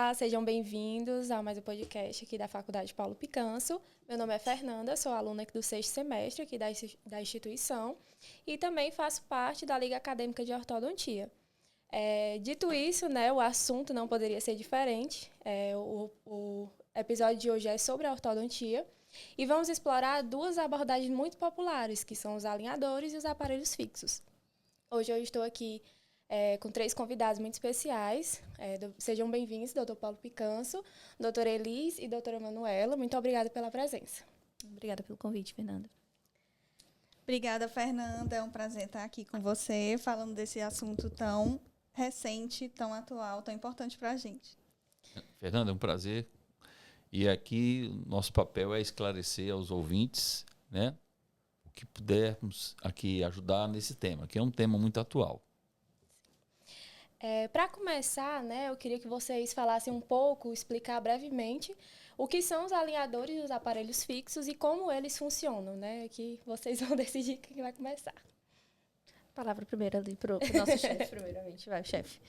Olá, sejam bem-vindos a mais um podcast aqui da Faculdade Paulo Picanso. Meu nome é Fernanda, sou aluna aqui do 6º semestre aqui da instituição e também faço parte da Liga Acadêmica de Ortodontia. Dito isso, né, o assunto não poderia ser diferente. O episódio de hoje é sobre a ortodontia e vamos explorar duas abordagens muito populares, que são os alinhadores e os aparelhos fixos. Hoje eu estou aqui com 3 convidados muito especiais. Sejam bem-vindos, Dr. Paulo Picanso, doutora Elis e doutora Manuela. Muito obrigada pela presença. Obrigada pelo convite, Fernanda. Obrigada, Fernanda. É um prazer estar aqui com você, falando desse assunto tão recente, tão atual, tão importante para a gente. Fernanda, é um prazer. E aqui, nosso papel é esclarecer aos ouvintes, né, o que pudermos aqui ajudar nesse tema, que é um tema muito atual. Para começar, né, eu queria que vocês falassem um pouco, explicar brevemente o que são os alinhadores dos aparelhos fixos e como eles funcionam, né? Que vocês vão decidir quem vai começar. Palavra primeiro ali para o nosso chefe, primeiramente. Vai, chefe.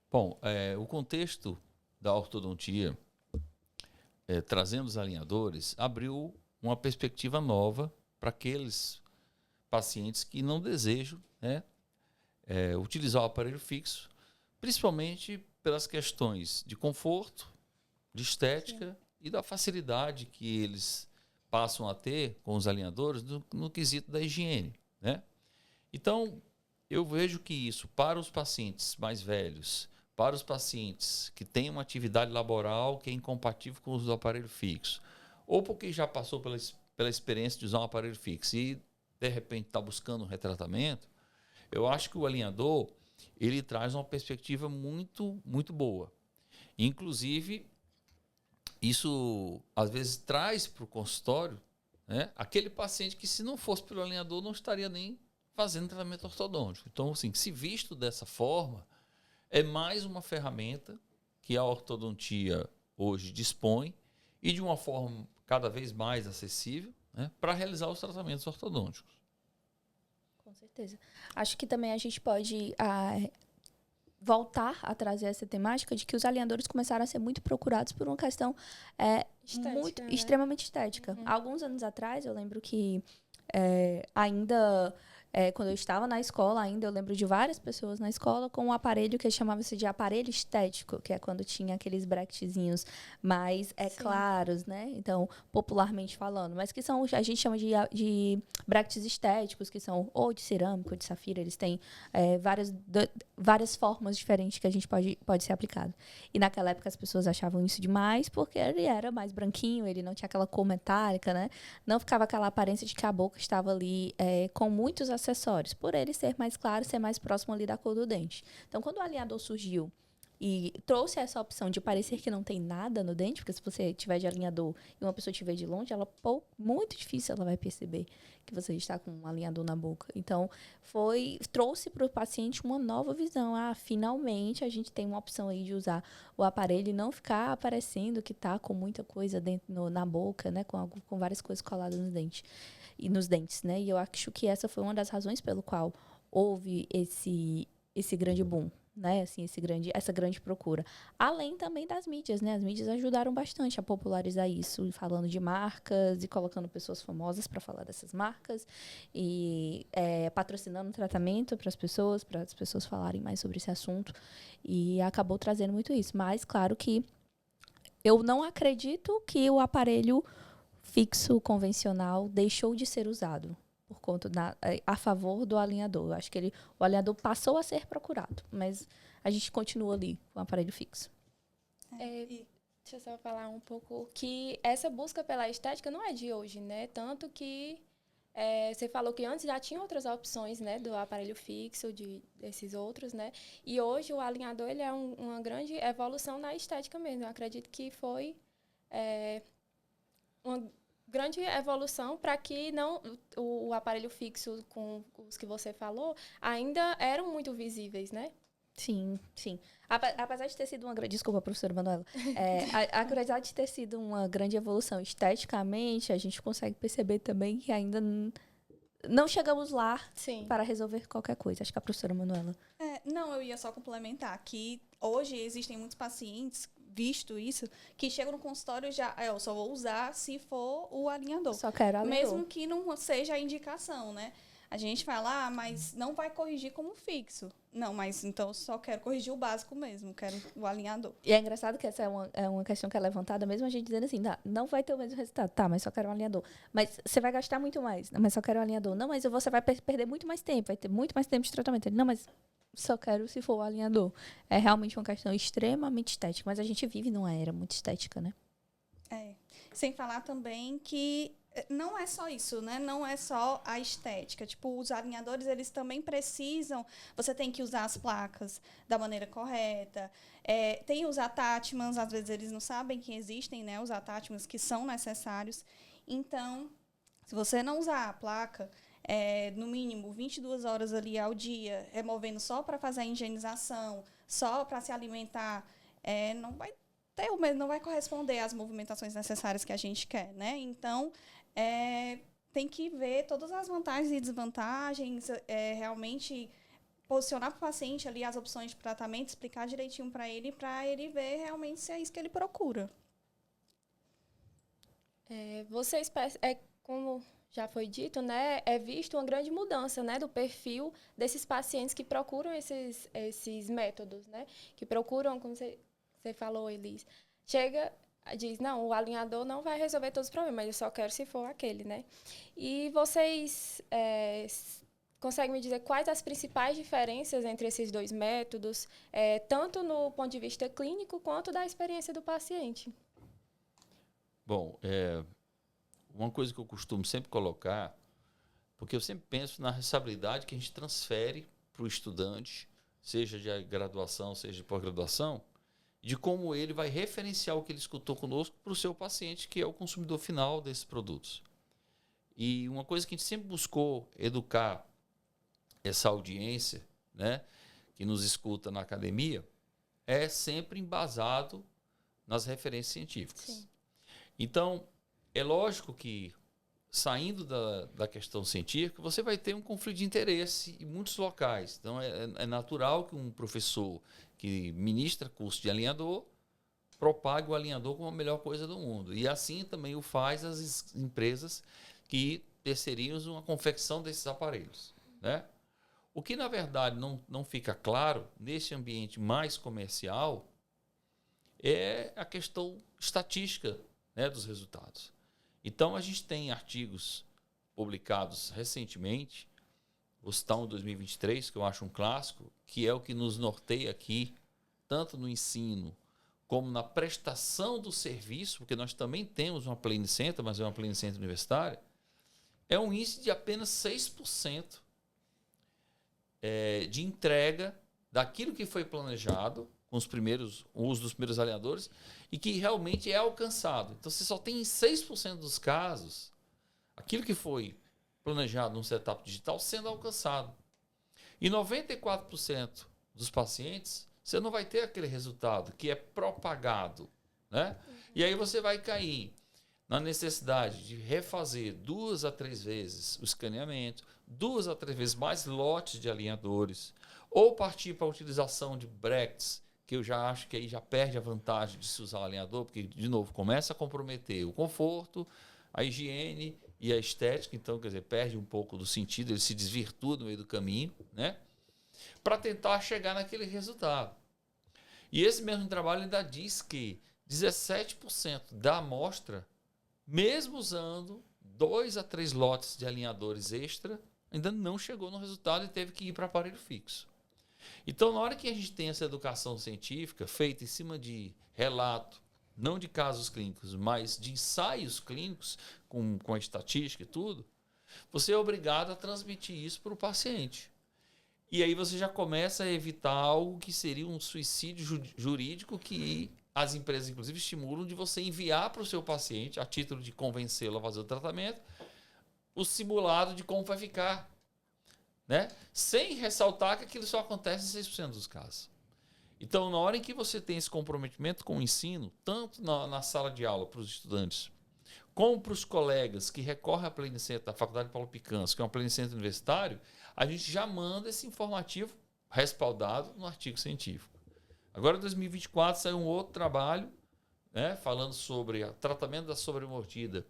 Bom, o contexto da ortodontia, trazendo os alinhadores, abriu uma perspectiva nova para aqueles pacientes que não desejam, né, utilizar o aparelho fixo, principalmente pelas questões de conforto, de estética Sim. e da facilidade que eles passam a ter com os alinhadores no quesito da higiene, né? Então, eu vejo que isso, para os pacientes mais velhos, para os pacientes que têm uma atividade laboral que é incompatível com o uso do aparelho fixo, ou porque já passou pela experiência de usar um aparelho fixo e, de repente, está buscando um retratamento, eu acho que o alinhador, ele traz uma perspectiva muito, muito boa. Inclusive, isso, às vezes, traz para o consultório, né, aquele paciente que, se não fosse pelo alinhador, não estaria nem fazendo tratamento ortodôntico. Então, assim, se visto dessa forma, é mais uma ferramenta que a ortodontia hoje dispõe e de uma forma cada vez mais acessível, né, para realizar os tratamentos ortodônticos. Com certeza. Acho que também a gente pode voltar a trazer essa temática de que os alinhadores começaram a ser muito procurados por uma questão estética, né? Extremamente estética. Uhum. Há alguns anos atrás, eu lembro que ainda... quando eu estava na escola eu lembro de várias pessoas na escola com um aparelho que chamava-se de aparelho estético, que é quando tinha aqueles bracketzinhos mais claros, né? Então, popularmente falando. Mas que são, a gente chama de brackets estéticos, que são ou de cerâmica ou de safira. Eles têm várias formas diferentes que a gente pode ser aplicado. E naquela época as pessoas achavam isso demais, porque ele era mais branquinho, ele não tinha aquela cor metálica, né? Não ficava aquela aparência de que a boca estava ali com muitos acessórios, por ele ser mais claro, ser mais próximo ali da cor do dente. Então, quando o alinhador surgiu e trouxe essa opção de parecer que não tem nada no dente, porque se você tiver de alinhador e uma pessoa estiver de longe, muito difícil ela vai perceber que você está com um alinhador na boca. Então, trouxe para o paciente uma nova visão. Finalmente a gente tem uma opção aí de usar o aparelho e não ficar aparecendo que está com muita coisa dentro na boca, né, com várias coisas coladas no dente. E nos dentes, né? E eu acho que essa foi uma das razões pelo qual houve esse grande boom, né? Assim, essa grande procura. Além também das mídias, né? As mídias ajudaram bastante a popularizar isso, falando de marcas e colocando pessoas famosas para falar dessas marcas e patrocinando tratamento para as pessoas falarem mais sobre esse assunto, e acabou trazendo muito isso. Mas, claro que eu não acredito que o aparelho fixo convencional deixou de ser usado por conta a favor do alinhador. Eu acho que o alinhador passou a ser procurado, mas a gente continua ali com o aparelho fixo. Deixa eu só falar um pouco que essa busca pela estética não é de hoje, né? Tanto que você falou que antes já tinha outras opções, né, do aparelho fixo, desses outros, né? E hoje o alinhador ele é uma grande evolução na estética mesmo. Eu acredito que foi uma grande evolução para que o aparelho fixo, com os que você falou, ainda eram muito visíveis, né? Sim, sim. Apesar de ter sido uma grande... Desculpa, professora Manuela. Apesar de ter sido uma grande evolução esteticamente, a gente consegue perceber também que ainda não chegamos lá para resolver qualquer coisa. Acho que a professora Manuela... Não, eu ia só complementar que hoje existem muitos pacientes, visto isso, que chega no consultório já, eu só vou usar se for o alinhador. Só quero alinhador. Mesmo que não seja a indicação, né? A gente fala, mas não vai corrigir como fixo. Não, mas então eu só quero corrigir o básico mesmo, quero o alinhador. E é engraçado que essa é uma questão que é levantada, mesmo a gente dizendo assim, não vai ter o mesmo resultado. Tá, mas só quero um alinhador. Mas você vai gastar muito mais. Não, mas só quero um alinhador. Não, mas você vai perder muito mais tempo, vai ter muito mais tempo de tratamento. Não, mas só quero se for o alinhador. É realmente uma questão extremamente estética, mas a gente vive numa era muito estética, né? Sem falar também que não é só isso, né? Não é só a estética. Tipo, os alinhadores, eles também precisam... Você tem que usar as placas da maneira correta. Tem os attachments, às vezes eles não sabem que existem, né? Os attachments que são necessários. Então, se você não usar a placa, no mínimo 22 horas ali ao dia, removendo só para fazer a higienização, só para se alimentar, não vai corresponder às movimentações necessárias que a gente quer, né? Então, tem que ver todas as vantagens e desvantagens, realmente posicionar para o paciente ali as opções de tratamento, explicar direitinho para ele ver realmente se é isso que ele procura. Como já foi dito, né, é visto uma grande mudança, né, do perfil desses pacientes que procuram esses métodos, né, que procuram, como você falou, Elis, diz, não, o alinhador não vai resolver todos os problemas, mas eu só quero se for aquele, né. E vocês conseguem me dizer quais as principais diferenças entre esses dois métodos, tanto no ponto de vista clínico quanto da experiência do paciente? Bom, uma coisa que eu costumo sempre colocar, porque eu sempre penso na responsabilidade que a gente transfere para o estudante, seja de graduação, seja de pós-graduação, de como ele vai referenciar o que ele escutou conosco para o seu paciente, que é o consumidor final desses produtos. E uma coisa que a gente sempre buscou educar essa audiência, né, que nos escuta na academia, é sempre embasado nas referências científicas. Sim. Então, é lógico que, saindo da questão científica, você vai ter um conflito de interesse em muitos locais. Então, é natural que um professor que ministra curso de alinhador propague o alinhador como a melhor coisa do mundo. E assim também o faz as empresas que terceirizam a confecção desses aparelhos, né? O que, na verdade, não fica claro nesse ambiente mais comercial é a questão estatística, né, dos resultados. Então, a gente tem artigos publicados recentemente, vou citar um 2023, que eu acho um clássico, que é o que nos norteia aqui, tanto no ensino como na prestação do serviço, porque nós também temos uma Plane Center, mas é uma Plane Center universitária, é um índice de apenas 6% de entrega daquilo que foi planejado, com o uso dos primeiros alinhadores, e que realmente é alcançado. Então, você só tem em 6% dos casos aquilo que foi planejado num setup digital sendo alcançado. E 94% dos pacientes, você não vai ter aquele resultado que é propagado, né? E aí você vai cair na necessidade de refazer 2 a 3 vezes o escaneamento, 2 a 3 vezes mais lotes de alinhadores, ou partir para a utilização de brackets, que eu já acho que aí já perde a vantagem de se usar o alinhador, porque, de novo, começa a comprometer o conforto, a higiene e a estética. Então, quer dizer, perde um pouco do sentido, ele se desvirtua no meio do caminho, né? Para tentar chegar naquele resultado. E esse mesmo trabalho ainda diz que 17% da amostra, mesmo usando 2 a 3 lotes de alinhadores extra, ainda não chegou no resultado e teve que ir para aparelho fixo. Então, na hora que a gente tem essa educação científica feita em cima de relato, não de casos clínicos, mas de ensaios clínicos, com a estatística e tudo, você é obrigado a transmitir isso para o paciente. E aí você já começa a evitar algo que seria um suicídio jurídico que as empresas, inclusive, estimulam de você enviar para o seu paciente, a título de convencê-lo a fazer o tratamento, o simulado de como vai ficar, né? Sem ressaltar que aquilo só acontece em 6% dos casos. Então, na hora em que você tem esse comprometimento com o ensino, tanto na sala de aula para os estudantes, como para os colegas que recorrem à Plane Center da Faculdade Paulo Picanço, que é uma Plane Center universitário, a gente já manda esse informativo respaldado no artigo científico. Agora, em 2024, saiu um outro trabalho, né, falando sobre o tratamento da sobremordida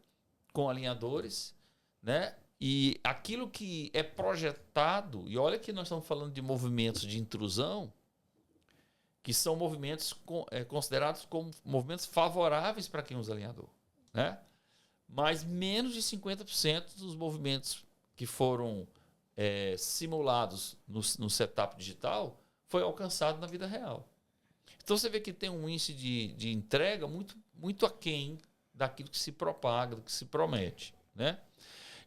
com alinhadores, né? E aquilo que é projetado, e olha que nós estamos falando de movimentos de intrusão, que são movimentos considerados como movimentos favoráveis para quem usa alinhador, né? Mas menos de 50% dos movimentos que foram simulados no setup digital foi alcançado na vida real. Então você vê que tem um índice de entrega muito, muito aquém daquilo que se propaga, do que se promete, né?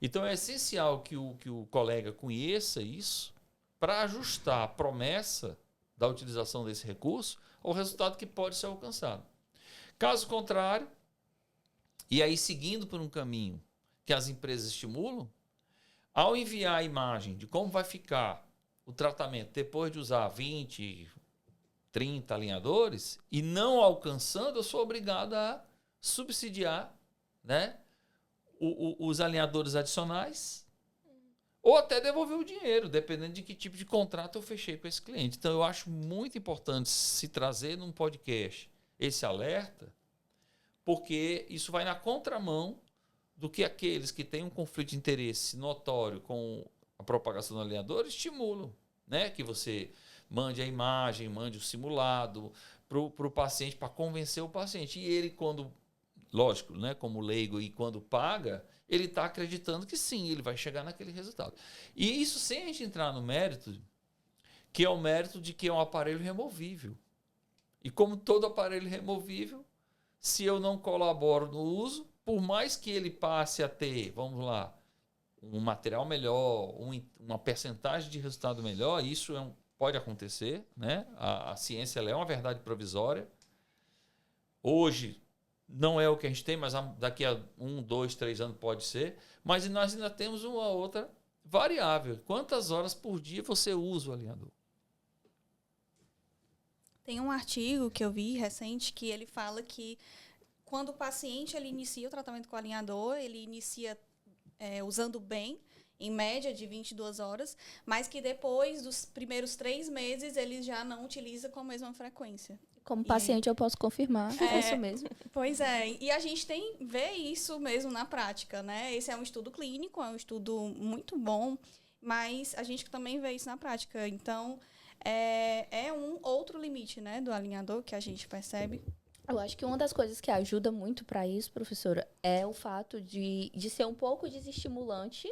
Então é essencial que o colega conheça isso para ajustar a promessa da utilização desse recurso ao resultado que pode ser alcançado. Caso contrário, e aí seguindo por um caminho que as empresas estimulam, ao enviar a imagem de como vai ficar o tratamento depois de usar 20, 30 alinhadores e não alcançando, eu sou obrigado a subsidiar, né, os alinhadores adicionais ou até devolver o dinheiro, dependendo de que tipo de contrato eu fechei com esse cliente. Então, eu acho muito importante se trazer num podcast esse alerta, porque isso vai na contramão do que aqueles que têm um conflito de interesse notório com a propagação do alinhador estimulam, né? Que você mande a imagem, mande o simulado para o paciente, para convencer o paciente. E ele, quando, lógico, né, como leigo, e quando paga, ele está acreditando que sim, ele vai chegar naquele resultado. E isso sem a gente entrar no mérito, que é o mérito de que é um aparelho removível. E como todo aparelho removível, se eu não colaboro no uso, por mais que ele passe a ter, vamos lá, um material melhor, uma percentagem de resultado melhor, isso pode acontecer, né? A ciência ela é uma verdade provisória. Hoje não é o que a gente tem, mas daqui a 1, 2, 3 anos pode ser. Mas nós ainda temos uma outra variável. Quantas horas por dia você usa o alinhador? Tem um artigo que eu vi recente que ele fala que quando o paciente ele inicia o tratamento com o alinhador, ele inicia usando bem, em média de 22 horas, mas que depois dos primeiros 3 meses ele já não utiliza com a mesma frequência. Como paciente, eu posso confirmar, é isso mesmo. Pois é, e a gente vê isso mesmo na prática, né? Esse é um estudo clínico, é um estudo muito bom, mas a gente também vê isso na prática. Então, é um outro limite, né, do alinhador que a gente percebe. Eu acho que uma das coisas que ajuda muito para isso, professora, é o fato de ser um pouco desestimulante.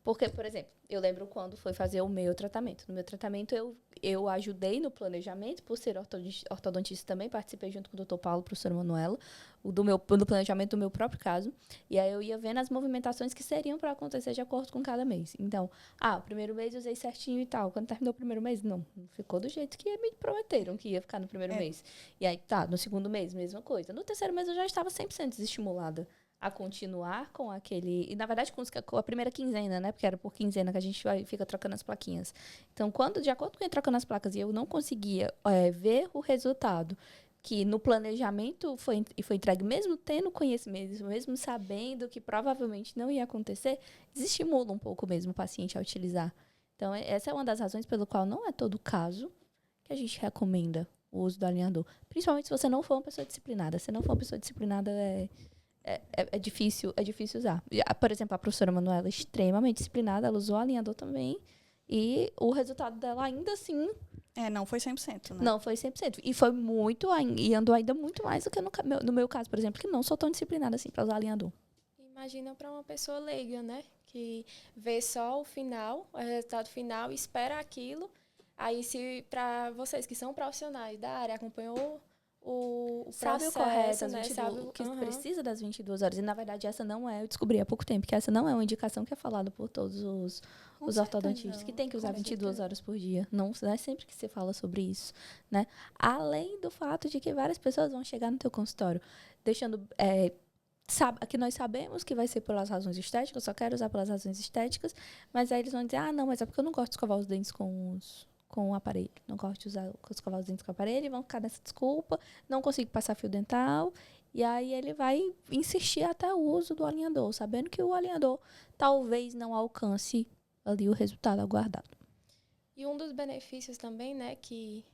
Porque, por exemplo, eu lembro quando foi fazer o meu tratamento. No meu tratamento, eu ajudei no planejamento, por ser ortodontista também, participei junto com o Dr. Paulo, professora Manuela, do planejamento do meu próprio caso. E aí eu ia vendo as movimentações que seriam para acontecer de acordo com cada mês. Então, o primeiro mês eu usei certinho e tal. Quando terminou o primeiro mês, não ficou do jeito que me prometeram que ia ficar no primeiro mês. E aí, no segundo mês, mesma coisa. No terceiro mês eu já estava 100% desestimulada a continuar com aquele... E, na verdade, com a primeira quinzena, né? Porque era por quinzena que a gente fica trocando as plaquinhas. Então, de acordo com ele trocando as placas e eu não conseguia ver o resultado, que no planejamento foi entregue, mesmo tendo conhecimento, mesmo sabendo que provavelmente não ia acontecer, desestimula um pouco mesmo o paciente a utilizar. Então, essa é uma das razões pelo qual não é todo caso que a gente recomenda o uso do alinhador. Principalmente se você não for uma pessoa disciplinada. Se não for uma pessoa disciplinada, é difícil usar. Por exemplo, a professora Manuela é extremamente disciplinada, ela usou o alinhador também, e o resultado dela ainda assim... não foi 100%, né? Não foi 100%. E foi e andou ainda muito mais do que no meu caso, por exemplo, que não sou tão disciplinada assim para usar alinhador. Imagina para uma pessoa leiga, né? Que vê só o final, o resultado final, espera aquilo. Aí, se para vocês que são profissionais da área, acompanhou o sabe processo, o correto, né? Sabe o que precisa das 22 horas. E, na verdade, essa não eu descobri há pouco tempo, que essa não é uma indicação que é falada por todos os ortodontistas, que tem que usar 22 horas por dia. Não é sempre que se fala sobre isso, né? Além do fato de que várias pessoas vão chegar no teu consultório, deixando... que nós sabemos que vai ser pelas razões estéticas, eu só quero usar pelas razões estéticas, mas aí eles vão dizer, não, mas é porque eu não gosto de escovar os dentes com o aparelho. Não gosto de escovar os dentes com o aparelho, e vão ficar nessa desculpa, não consigo passar fio dental, e aí ele vai insistir até o uso do alinhador, sabendo que o alinhador talvez não alcance ali o resultado aguardado. E um dos benefícios também, né, que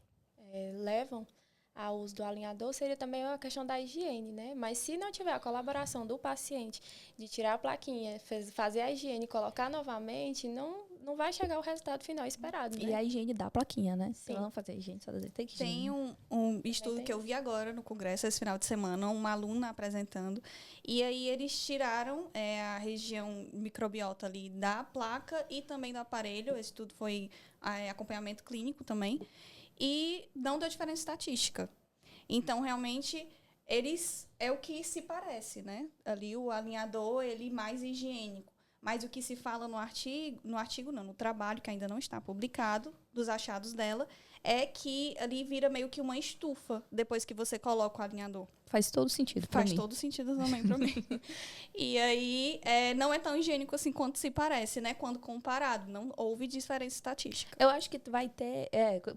levam ao uso do alinhador seria também a questão da higiene, né? Mas se não tiver a colaboração do paciente de tirar a plaquinha, fazer a higiene e colocar novamente, não vai chegar ao resultado final esperado, né? E a higiene da plaquinha, né? Se Sim. ela não fazer a higiene, só tem que Tem um estudo que eu vi agora no congresso, esse final de semana, uma aluna apresentando, e aí eles tiraram a região microbiota ali da placa e também do aparelho, esse estudo foi acompanhamento clínico também, e não deu diferença estatística. Então, realmente, é o que se parece, né? Ali o alinhador, ele mais higiênico. Mas o que se fala no trabalho, que ainda não está publicado, dos achados dela, é que ali vira meio que uma estufa depois que você coloca o alinhador. Faz todo sentido pra Faz mim. todo sentido também para mim. E aí, não é tão higiênico assim quanto se parece, né? Quando comparado, não houve diferença estatística. Eu acho que vai ter...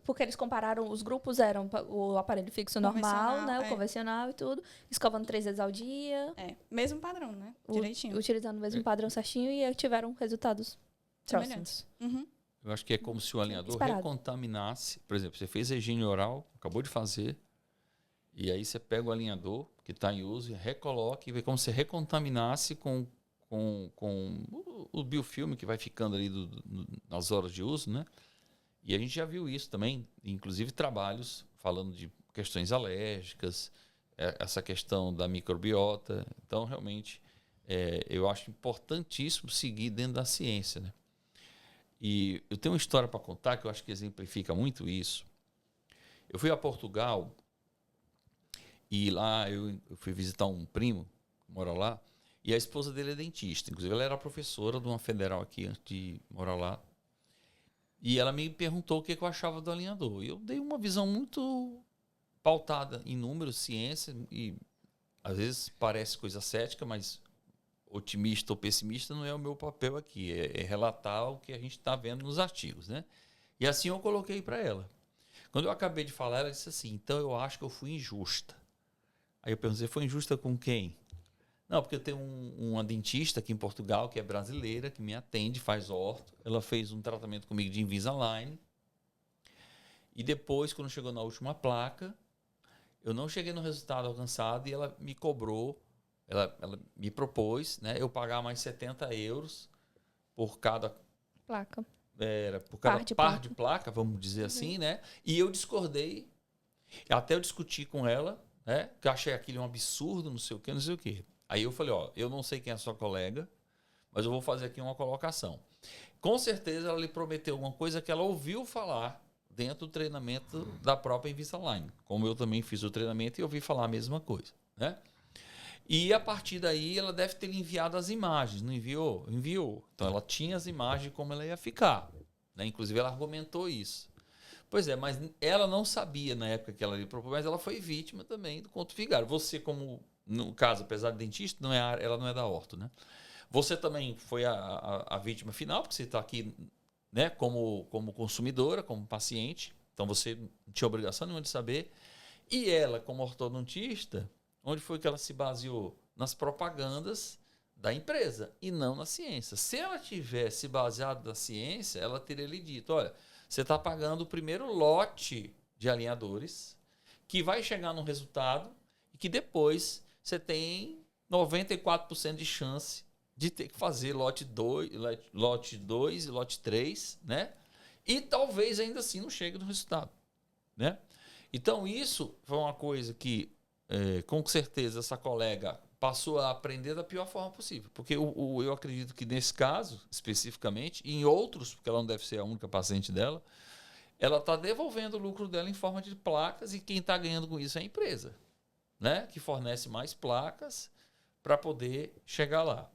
porque eles compararam... Os grupos eram o aparelho fixo normal, né? O convencional e tudo. Escovando 3 vezes ao dia. Mesmo padrão, né? Direitinho. Utilizando o mesmo padrão certinho e tiveram resultados próximos. Uhum. Eu acho que é como se o alinhador Disparado. recontaminasse. Por exemplo, você fez a higiene oral, acabou de fazer, e aí você pega o alinhador que está em uso e recoloca e vê como se recontaminasse com o biofilme que vai ficando ali nas horas de uso, né? E a gente já viu isso também, inclusive trabalhos falando de questões alérgicas, essa questão da microbiota. Então, realmente, eu acho importantíssimo seguir dentro da ciência, né? E eu tenho uma história para contar que eu acho que exemplifica muito isso. Eu fui a Portugal e lá eu fui visitar um primo que mora lá, e a esposa dele é dentista. Inclusive, ela era professora de uma federal aqui antes de morar lá. E ela me perguntou o que eu achava do alinhador. E eu dei uma visão muito pautada em números, ciência, e às vezes parece coisa cética, mas otimista ou pessimista não é o meu papel aqui, é relatar o que a gente está vendo nos artigos, né? E assim eu coloquei para ela. Quando eu acabei de falar, ela disse assim, então eu acho que eu fui injusta. Aí eu perguntei, foi injusta com quem? Não, porque eu tenho uma dentista aqui em Portugal, que é brasileira, que me atende, faz orto. Ela fez um tratamento comigo de Invisalign. E depois, quando chegou na última placa, eu não cheguei no resultado alcançado e ela me cobrou. Ela me propôs, né, eu pagar mais 70 euros por cada Placa. Por cada cada par de placa, vamos dizer assim, né? E eu discordei. Até eu discuti com ela, né? Que eu achei aquilo um absurdo, não sei o quê, não sei o quê. Aí eu falei, eu não sei quem é a sua colega, mas eu vou fazer aqui uma colocação. Com certeza ela lhe prometeu alguma coisa que ela ouviu falar dentro do treinamento da própria Invisalign. Como eu também fiz o treinamento e ouvi falar a mesma coisa, né? E a partir daí ela deve ter enviado as imagens, não enviou? Enviou. Então ela tinha as imagens de como ela ia ficar, né? Inclusive ela argumentou isso. Pois é, mas ela não sabia na época que ela lhe propôs, mas ela foi vítima também do conto vigário. Você, como no caso, apesar de dentista, ela não é da orto, né? Você também foi a vítima final, porque você está aqui, né, como consumidora, como paciente, então você não tinha obrigação nenhuma de saber. E ela, como ortodontista, onde foi que ela se baseou? Nas propagandas da empresa e não na ciência. Se ela tivesse baseado na ciência, ela teria lhe dito, olha, você está pagando o primeiro lote de alinhadores que vai chegar no resultado e que depois você tem 94% de chance de ter que fazer lote 2 e lote 3, né? E talvez ainda assim não chegue no resultado, né? Então isso foi uma coisa que com certeza essa colega passou a aprender da pior forma possível. Porque eu acredito que nesse caso, especificamente, e em outros, porque ela não deve ser a única paciente dela, ela está devolvendo o lucro dela em forma de placas e quem está ganhando com isso é a empresa, né? Que fornece mais placas para poder chegar lá.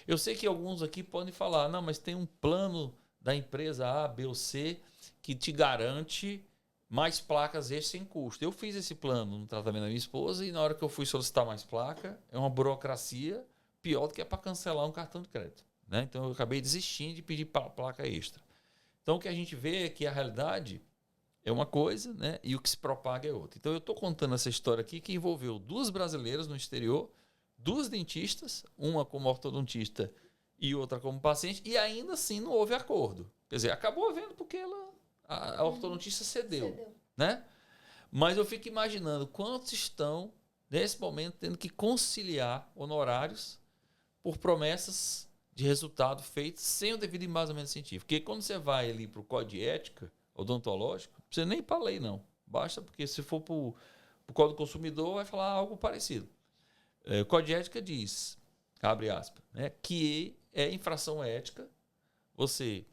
Eu sei que alguns aqui podem falar, não, mas tem um plano da empresa A, B ou C que te garante mais placas extras sem custo. Eu fiz esse plano no tratamento da minha esposa e na hora que eu fui solicitar mais placa, é uma burocracia pior do que é para cancelar um cartão de crédito, né? Então eu acabei desistindo de pedir placa extra. Então o que a gente vê é que a realidade é uma coisa, né? E o que se propaga é outra. Então eu estou contando essa história aqui que envolveu 2 brasileiras no exterior, 2 dentistas, uma como ortodontista e outra como paciente, e ainda assim não houve acordo. Quer dizer, acabou havendo porque a ortodontista cedeu, né? Mas eu fico imaginando quantos estão, nesse momento, tendo que conciliar honorários por promessas de resultado feitos sem o devido embasamento científico. Porque quando você vai ali para o Código de Ética odontológico, não precisa nem ir para a lei, não. Basta, porque se for para o Código do Consumidor, vai falar algo parecido. O Código de Ética diz, abre aspas, né, que é infração ética você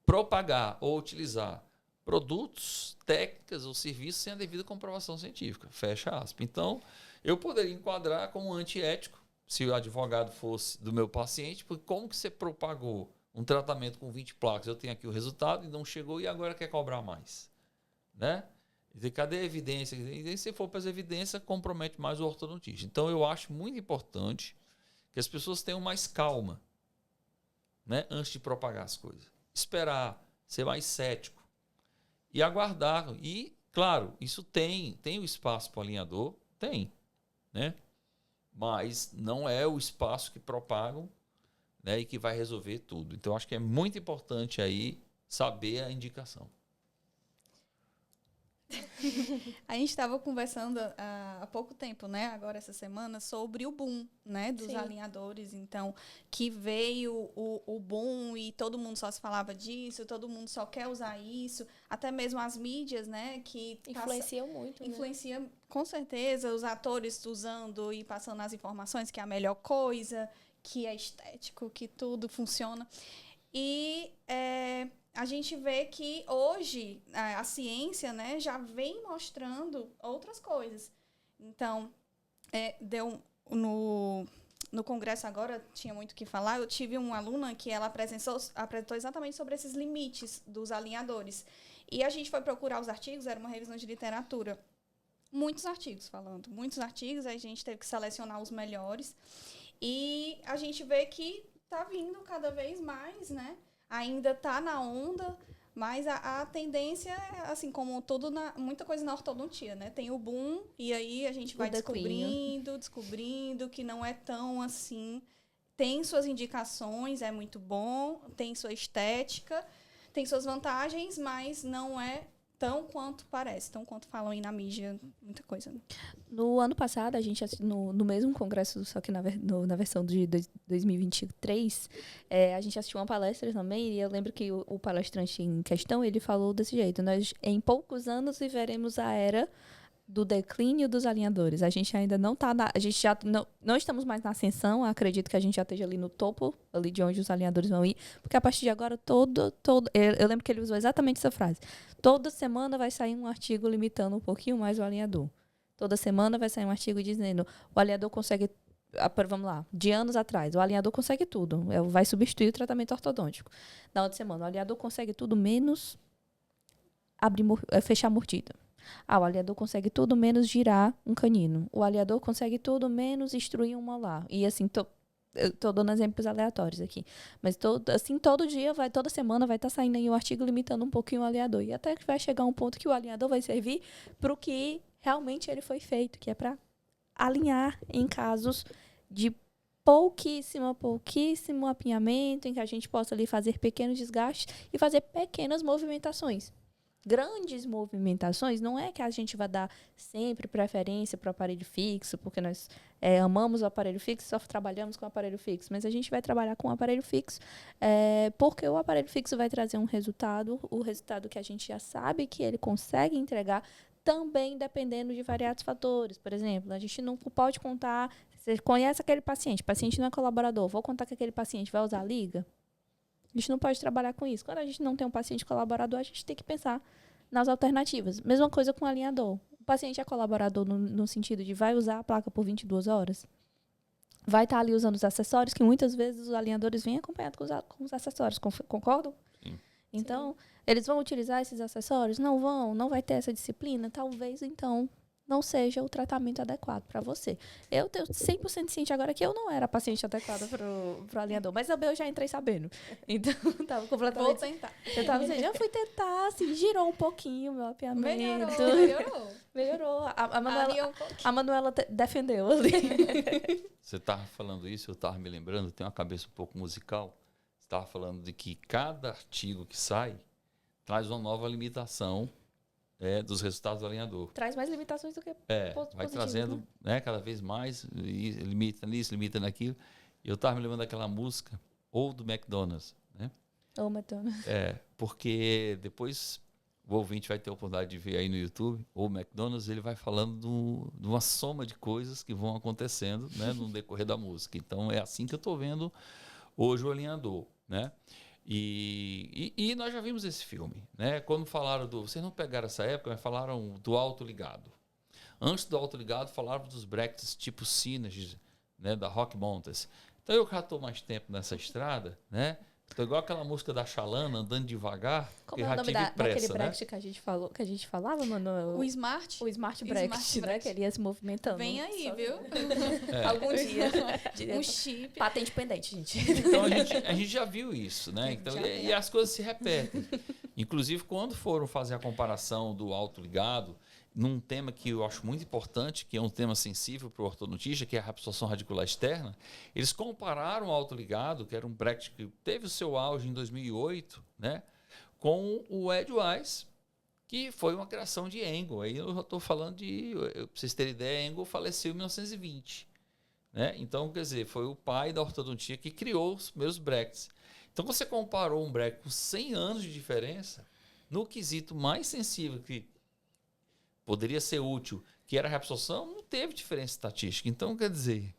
propagar ou utilizar produtos, técnicas ou serviços sem a devida comprovação científica. Fecha aspas. Então, eu poderia enquadrar como antiético se o advogado fosse do meu paciente, porque como que você propagou um tratamento com 20 placas, eu tenho aqui o resultado e não chegou e agora quer cobrar mais, né? E cadê a evidência? E se for para as evidências, compromete mais o ortodontista. Então, eu acho muito importante que as pessoas tenham mais calma, né, antes de propagar as coisas. Esperar, ser mais cético e aguardar. E, claro, isso tem o espaço para o alinhador? Tem, né? Mas não é o espaço que propagam, né, e que vai resolver tudo. Então, acho que é muito importante aí saber a indicação. A gente estava conversando há pouco tempo, né? Agora essa semana, sobre o boom, né? Dos Sim. alinhadores. Então, que veio o boom e todo mundo só se falava disso, todo mundo só quer usar isso. Até mesmo as mídias, né? Que Influenciam muito, né? influencia, com certeza, os atores usando e passando as informações que é a melhor coisa, que é estético, que tudo funciona. E a gente vê que hoje a ciência, né, já vem mostrando outras coisas. Então, no congresso agora, tinha muito o que falar, eu tive uma aluna que ela apresentou exatamente sobre esses limites dos alinhadores. E a gente foi procurar os artigos, era uma revisão de literatura. Muitos artigos falando, muitos artigos, a gente teve que selecionar os melhores. E a gente vê que está vindo cada vez mais, né? Ainda está na onda, mas a tendência é, assim, como tudo, muita coisa na ortodontia, né? Tem o boom, e aí a gente vai descobrindo que não é tão assim. Tem suas indicações, é muito bom, tem sua estética, tem suas vantagens, mas não é tão quanto parece, tão quanto falam aí na mídia, muita coisa. Né? No ano passado, a gente no mesmo congresso, só que na versão de 2023, a gente assistiu uma palestra também, e eu lembro que o palestrante em questão, ele falou desse jeito: nós, em poucos anos, viveremos a era do declínio dos alinhadores. A gente ainda não está a gente já não estamos mais na ascensão, acredito que a gente já esteja ali no topo, ali de onde os alinhadores vão ir, porque a partir de agora eu lembro que ele usou exatamente essa frase. Toda semana vai sair um artigo limitando um pouquinho mais o alinhador. Toda semana vai sair um artigo dizendo o alinhador consegue, vamos lá, de anos atrás, o alinhador consegue tudo, vai substituir o tratamento ortodôntico. Na outra semana, o alinhador consegue tudo menos fechar a mordida. O alinhador consegue tudo menos girar um canino. O alinhador consegue tudo menos instruir um molar. E assim, eu tô dando exemplos aleatórios aqui. Mas todo dia, toda semana vai estar saindo aí um artigo limitando um pouquinho o alinhador. E até que vai chegar um ponto que o alinhador vai servir para o que realmente ele foi feito, que é para alinhar em casos de pouquíssimo apinhamento, em que a gente possa ali fazer pequenos desgastes e fazer pequenas movimentações. Grandes movimentações, não é que a gente vai dar sempre preferência para o aparelho fixo, porque nós amamos o aparelho fixo, só trabalhamos com o aparelho fixo, mas a gente vai trabalhar com o aparelho fixo porque o aparelho fixo vai trazer um resultado, o resultado que a gente já sabe que ele consegue entregar, também dependendo de variados fatores. Por exemplo, a gente não pode contar, você conhece aquele paciente, o paciente não é colaborador, vou contar que aquele paciente vai usar a liga? A gente não pode trabalhar com isso. Quando a gente não tem um paciente colaborador, a gente tem que pensar nas alternativas. Mesma coisa com o alinhador. O paciente é colaborador no sentido de vai usar a placa por 22 horas? Vai estar ali usando os acessórios, que muitas vezes os alinhadores vêm acompanhados com os acessórios. Concordam? Sim. Então, eles vão utilizar esses acessórios? Não vão? Não vai ter essa disciplina? Talvez, então, não seja o tratamento adequado para você. Eu tenho 100% ciente agora que eu não era a paciente adequada pro alinhador, mas eu já entrei sabendo. Então, estava completamente... Vou tentar. Eu estava assim, já fui tentar, assim, girou um pouquinho o meu apiamento. Melhorou. A Manuela defendeu ali. Você estava falando isso, eu estava me lembrando, tem uma cabeça um pouco musical. Você estava falando de que cada artigo que sai traz uma nova limitação dos resultados do alinhador. Traz mais limitações do que Vai positivo, trazendo, né, cada vez mais, e limita nisso, limita naquilo. E eu estava me lembrando daquela música, ou do McDonald's, né? Ou McDonald's. Porque depois o ouvinte vai ter a oportunidade de ver aí no YouTube, ou o McDonald's, ele vai falando de uma soma de coisas que vão acontecendo, né, no decorrer da música. Então, é assim que eu estou vendo hoje o alinhador, né? E nós já vimos esse filme, né? Quando falaram vocês não pegaram essa época, mas falaram do autoligado. Antes do autoligado, falaram dos brackets tipo Synergy, né, da Rock Mountains. Então eu já estou mais tempo nessa estrada, né? Estou igual aquela música da Xalana, andando devagar. Como é o nome daquele bracket que a gente falava, mano? O Smart? O Smart Bracket, né? Que ele ia se movimentando. Vem aí, viu? Algum dia. O chip. Patente pendente, gente. Então a gente já viu isso, né? Então, e as coisas se repetem. Inclusive, quando foram fazer a comparação do autoligado, num tema que eu acho muito importante, que é um tema sensível para o ortodontista, que é a absorção radicular externa, eles compararam o autoligado, que era um bracket que teve o seu auge em 2008, né, com o Edgewise, que foi uma criação de Engel. Aí eu estou falando para vocês terem ideia, Engel faleceu em 1920. Né? Então, quer dizer, foi o pai da ortodontia que criou os primeiros brackets. Então, você comparou um bracket com 100 anos de diferença, no quesito mais sensível que poderia ser útil, que era a reabsorção, não teve diferença estatística. Então, quer dizer,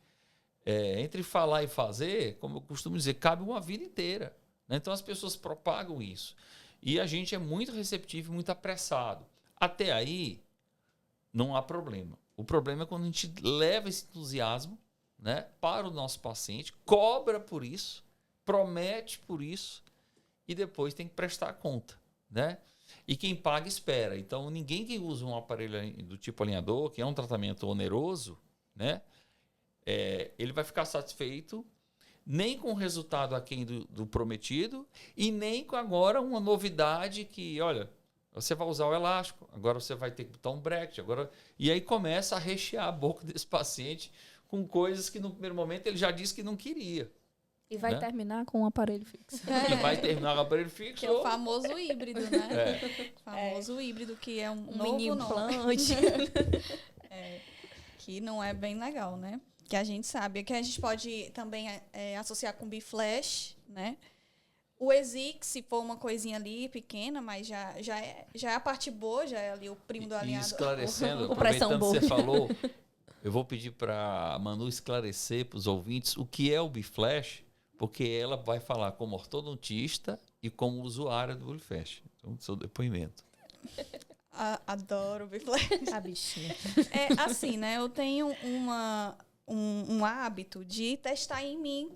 entre falar e fazer, como eu costumo dizer, cabe uma vida inteira. Né? Então, as pessoas propagam isso. E a gente é muito receptivo, muito apressado. Até aí, não há problema. O problema é quando a gente leva esse entusiasmo, né, para o nosso paciente, cobra por isso, promete por isso, e depois tem que prestar conta, né? E quem paga espera. Então, ninguém que usa um aparelho do tipo alinhador, que é um tratamento oneroso, né, ele vai ficar satisfeito nem com o resultado aquém do prometido e nem com agora uma novidade que, olha, você vai usar o elástico, agora você vai ter que botar um bracket, e aí começa a rechear a boca desse paciente com coisas que no primeiro momento ele já disse que não queria. E vai terminar com um aparelho fixo. E vai terminar com o aparelho fixo. Que é o famoso híbrido, né? O famoso híbrido, que é um mini implante. Que não é bem legal, né? Que a gente sabe. Que a gente pode também associar com o Biflash, né? O ESIC, se for uma coisinha ali pequena, mas já é a parte boa, já é ali o primo do alinhador. E esclarecendo, aproveitando que você falou, eu vou pedir para a Manu esclarecer para os ouvintes o que é o Biflash, porque ela vai falar como ortodontista e como usuária do Biflash. Então, seu depoimento. Adoro o Biflash. A bichinha. Assim, né? Eu tenho um hábito de testar em mim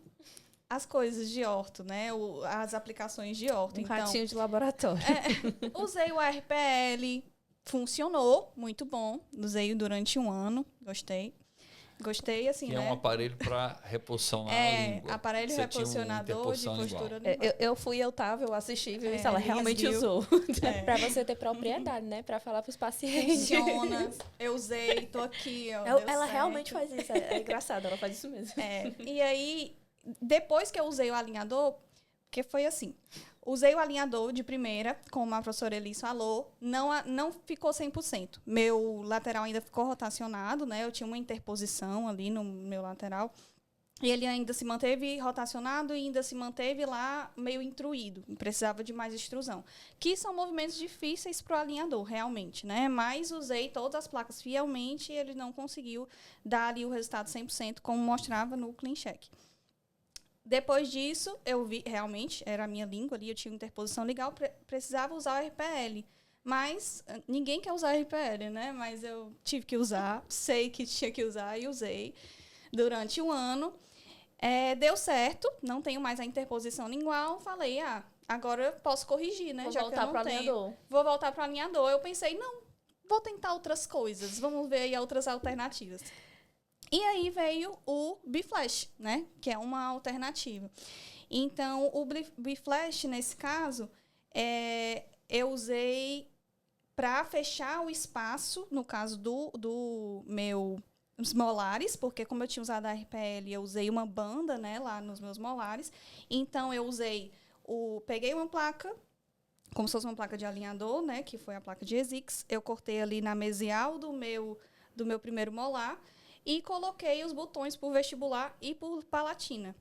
as coisas de orto, né? As aplicações de orto. Então, ratinho de laboratório. Usei o RPL, funcionou, muito bom. Usei durante 1 ano, Gostei, assim, que né? é um aparelho para reposicionar a língua. Aparelho você reposicionador de postura lingual. Eu tava, eu assisti e vi isso, ela realmente usou. Para você ter propriedade, né? Para falar para os pacientes. Funciona, eu usei, tô aqui, ó. Ela realmente faz isso, é engraçado, ela faz isso mesmo. E aí, depois que eu usei o alinhador, porque foi assim, usei o alinhador de primeira, como a professora Elis falou, não ficou 100%. Meu lateral ainda ficou rotacionado, né? Eu tinha uma interposição ali no meu lateral. E ele ainda se manteve rotacionado e ainda se manteve lá meio intruído. Precisava de mais extrusão. Que são movimentos difíceis para o alinhador, realmente, né? Mas usei todas as placas fielmente e ele não conseguiu dar ali o resultado 100%, como mostrava no Clean Check. Depois disso, eu vi, realmente, era a minha língua ali, eu tinha interposição legal, precisava usar o RPL. Mas ninguém quer usar RPL, né? Mas eu tive que usar, sei que tinha que usar e usei durante 1 ano. Deu certo, não tenho mais a interposição lingual. Falei, agora eu posso corrigir, né? Vou já voltar que eu não tenho. alinhador. Vou voltar para o alinhador. Eu pensei, não, vou tentar outras coisas. Vamos ver aí outras alternativas. E aí veio o Biflash, né? Que é uma alternativa. Então, o Biflash, nesse caso, eu usei para fechar o espaço, no caso do meus molares, porque como eu tinha usado a RPL, eu usei uma banda, né, lá nos meus molares. Então, eu usei peguei uma placa, como se fosse uma placa de alinhador, né? Que foi a placa de ESIX. Eu cortei ali na mesial do meu primeiro molar e coloquei os botões por vestibular e por palatina.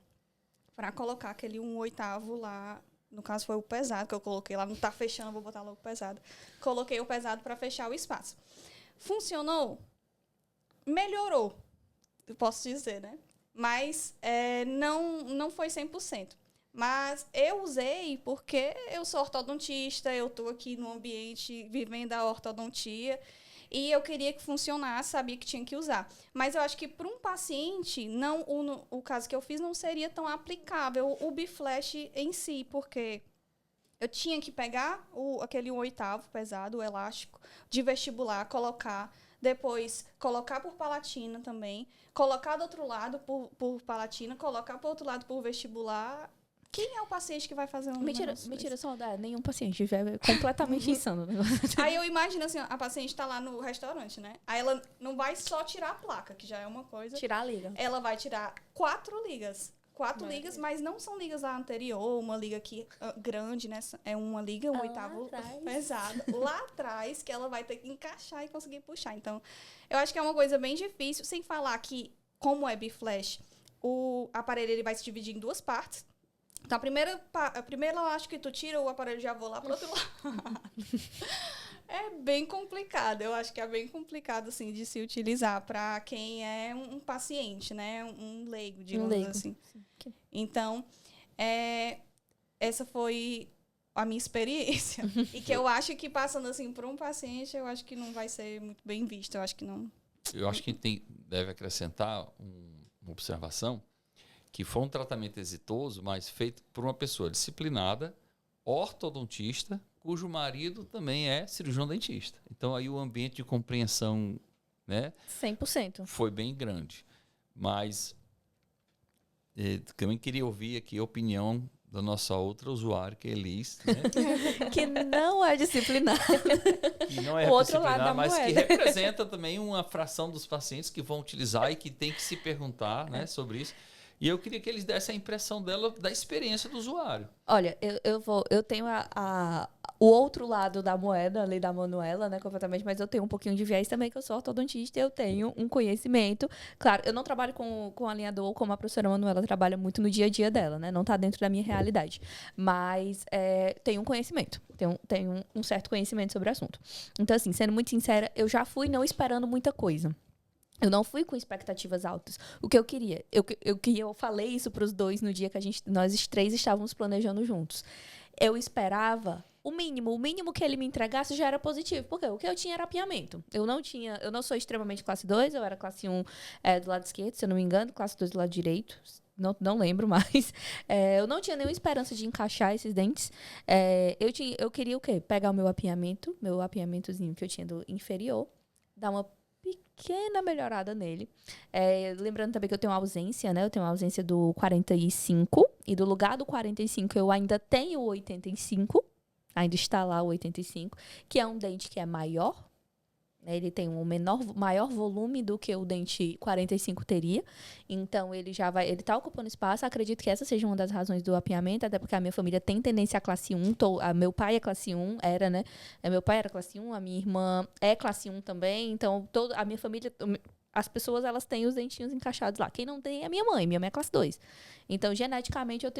Para colocar aquele 1/8 lá. No caso, foi o pesado que eu coloquei lá. Não tá fechando, vou botar logo o pesado. Coloquei o pesado para fechar o espaço. Funcionou? Melhorou, eu posso dizer, né? Mas não foi 100%. Mas eu usei porque eu sou ortodontista, eu estou aqui no ambiente vivendo a ortodontia e eu queria que funcionasse, sabia que tinha que usar. Mas eu acho que para um paciente, o caso que eu fiz não seria tão aplicável o biflash em si, porque eu tinha que pegar aquele 1/8 pesado, o elástico, de vestibular, colocar, depois colocar por palatina também, colocar do outro lado por palatina, colocar por outro lado por vestibular. Quem é o paciente que vai fazer um Mentira, negócio só dá nenhum paciente. Já é completamente insano o negócio. Aí eu imagino assim, a paciente tá lá no restaurante, né? Aí ela não vai só tirar a placa, que já é uma coisa. Tirar a liga. Ela vai tirar 4 ligas. 4 ligas, mas não são ligas lá anterior, uma liga aqui grande, né? É uma liga, 1/8 pesado. Lá atrás, que ela vai ter que encaixar e conseguir puxar. Então, eu acho que é uma coisa bem difícil, sem falar que, como é biflash, o aparelho ele vai se dividir em 2 partes. Então, a primeira eu acho que tu tira o aparelho, já vou lá pro outro lado. É bem complicado. Eu acho que é bem complicado, assim, de se utilizar para quem é um paciente, né? Um leigo, digamos assim. Então, essa foi a minha experiência. E que eu acho que, passando, assim, por um paciente, eu acho que não vai ser muito bem visto. Eu acho que não... Eu acho que deve acrescentar uma observação, que foi um tratamento exitoso, mas feito por uma pessoa disciplinada, ortodontista, cujo marido também é cirurgião dentista. Então, aí o ambiente de compreensão, né, 100%. foi bem grande. Mas também queria ouvir aqui a opinião da nossa outra usuária, que é a Elis, né? Que não é disciplinada. Que não é O outro lado da mas que moeda. representa também uma fração dos pacientes que vão utilizar e que tem que se perguntar, né, sobre isso. E eu queria que eles dessem a impressão dela da experiência do usuário. Olha, eu tenho o outro lado da moeda ali da Manuela, né, completamente, mas eu tenho um pouquinho de viés também, que eu sou ortodontista e eu tenho um conhecimento. Claro, eu não trabalho com alinhador como a professora Manuela trabalha muito no dia a dia dela, né, não tá dentro da minha realidade. Mas tenho um conhecimento, tenho um certo conhecimento sobre o assunto. Então, assim, sendo muito sincera, eu já fui não esperando muita coisa. Eu não fui com expectativas altas. O que eu queria, eu falei isso para os dois no dia que nós 3 estávamos planejando juntos. Eu esperava o mínimo que ele me entregasse já era positivo, porque o que eu tinha era apiamento. Eu não sou extremamente classe 2, eu era classe 1 do lado esquerdo, se eu não me engano, classe 2 do lado direito. Não lembro mais. Eu não tinha nenhuma esperança de encaixar esses dentes. Eu queria o quê? Pegar o meu apiamentozinho que eu tinha do inferior, dar uma pequena melhorada nele. Lembrando também que eu tenho uma ausência, né? Eu tenho uma ausência do 45. E do lugar do 45 eu ainda tenho o 85. Ainda está lá o 85. Que é um dente que é maior. Ele tem um maior volume do que o dente 45 teria. Então, ele tá ocupando espaço. Acredito que essa seja uma das razões do apiamento, até porque a minha família tem tendência à classe 1. Meu pai é classe 1, né? Meu pai era classe 1, a minha irmã é classe 1 também. Então, a minha família, as pessoas, elas têm os dentinhos encaixados lá. Quem não tem é a minha mãe é classe 2. Então, geneticamente, eu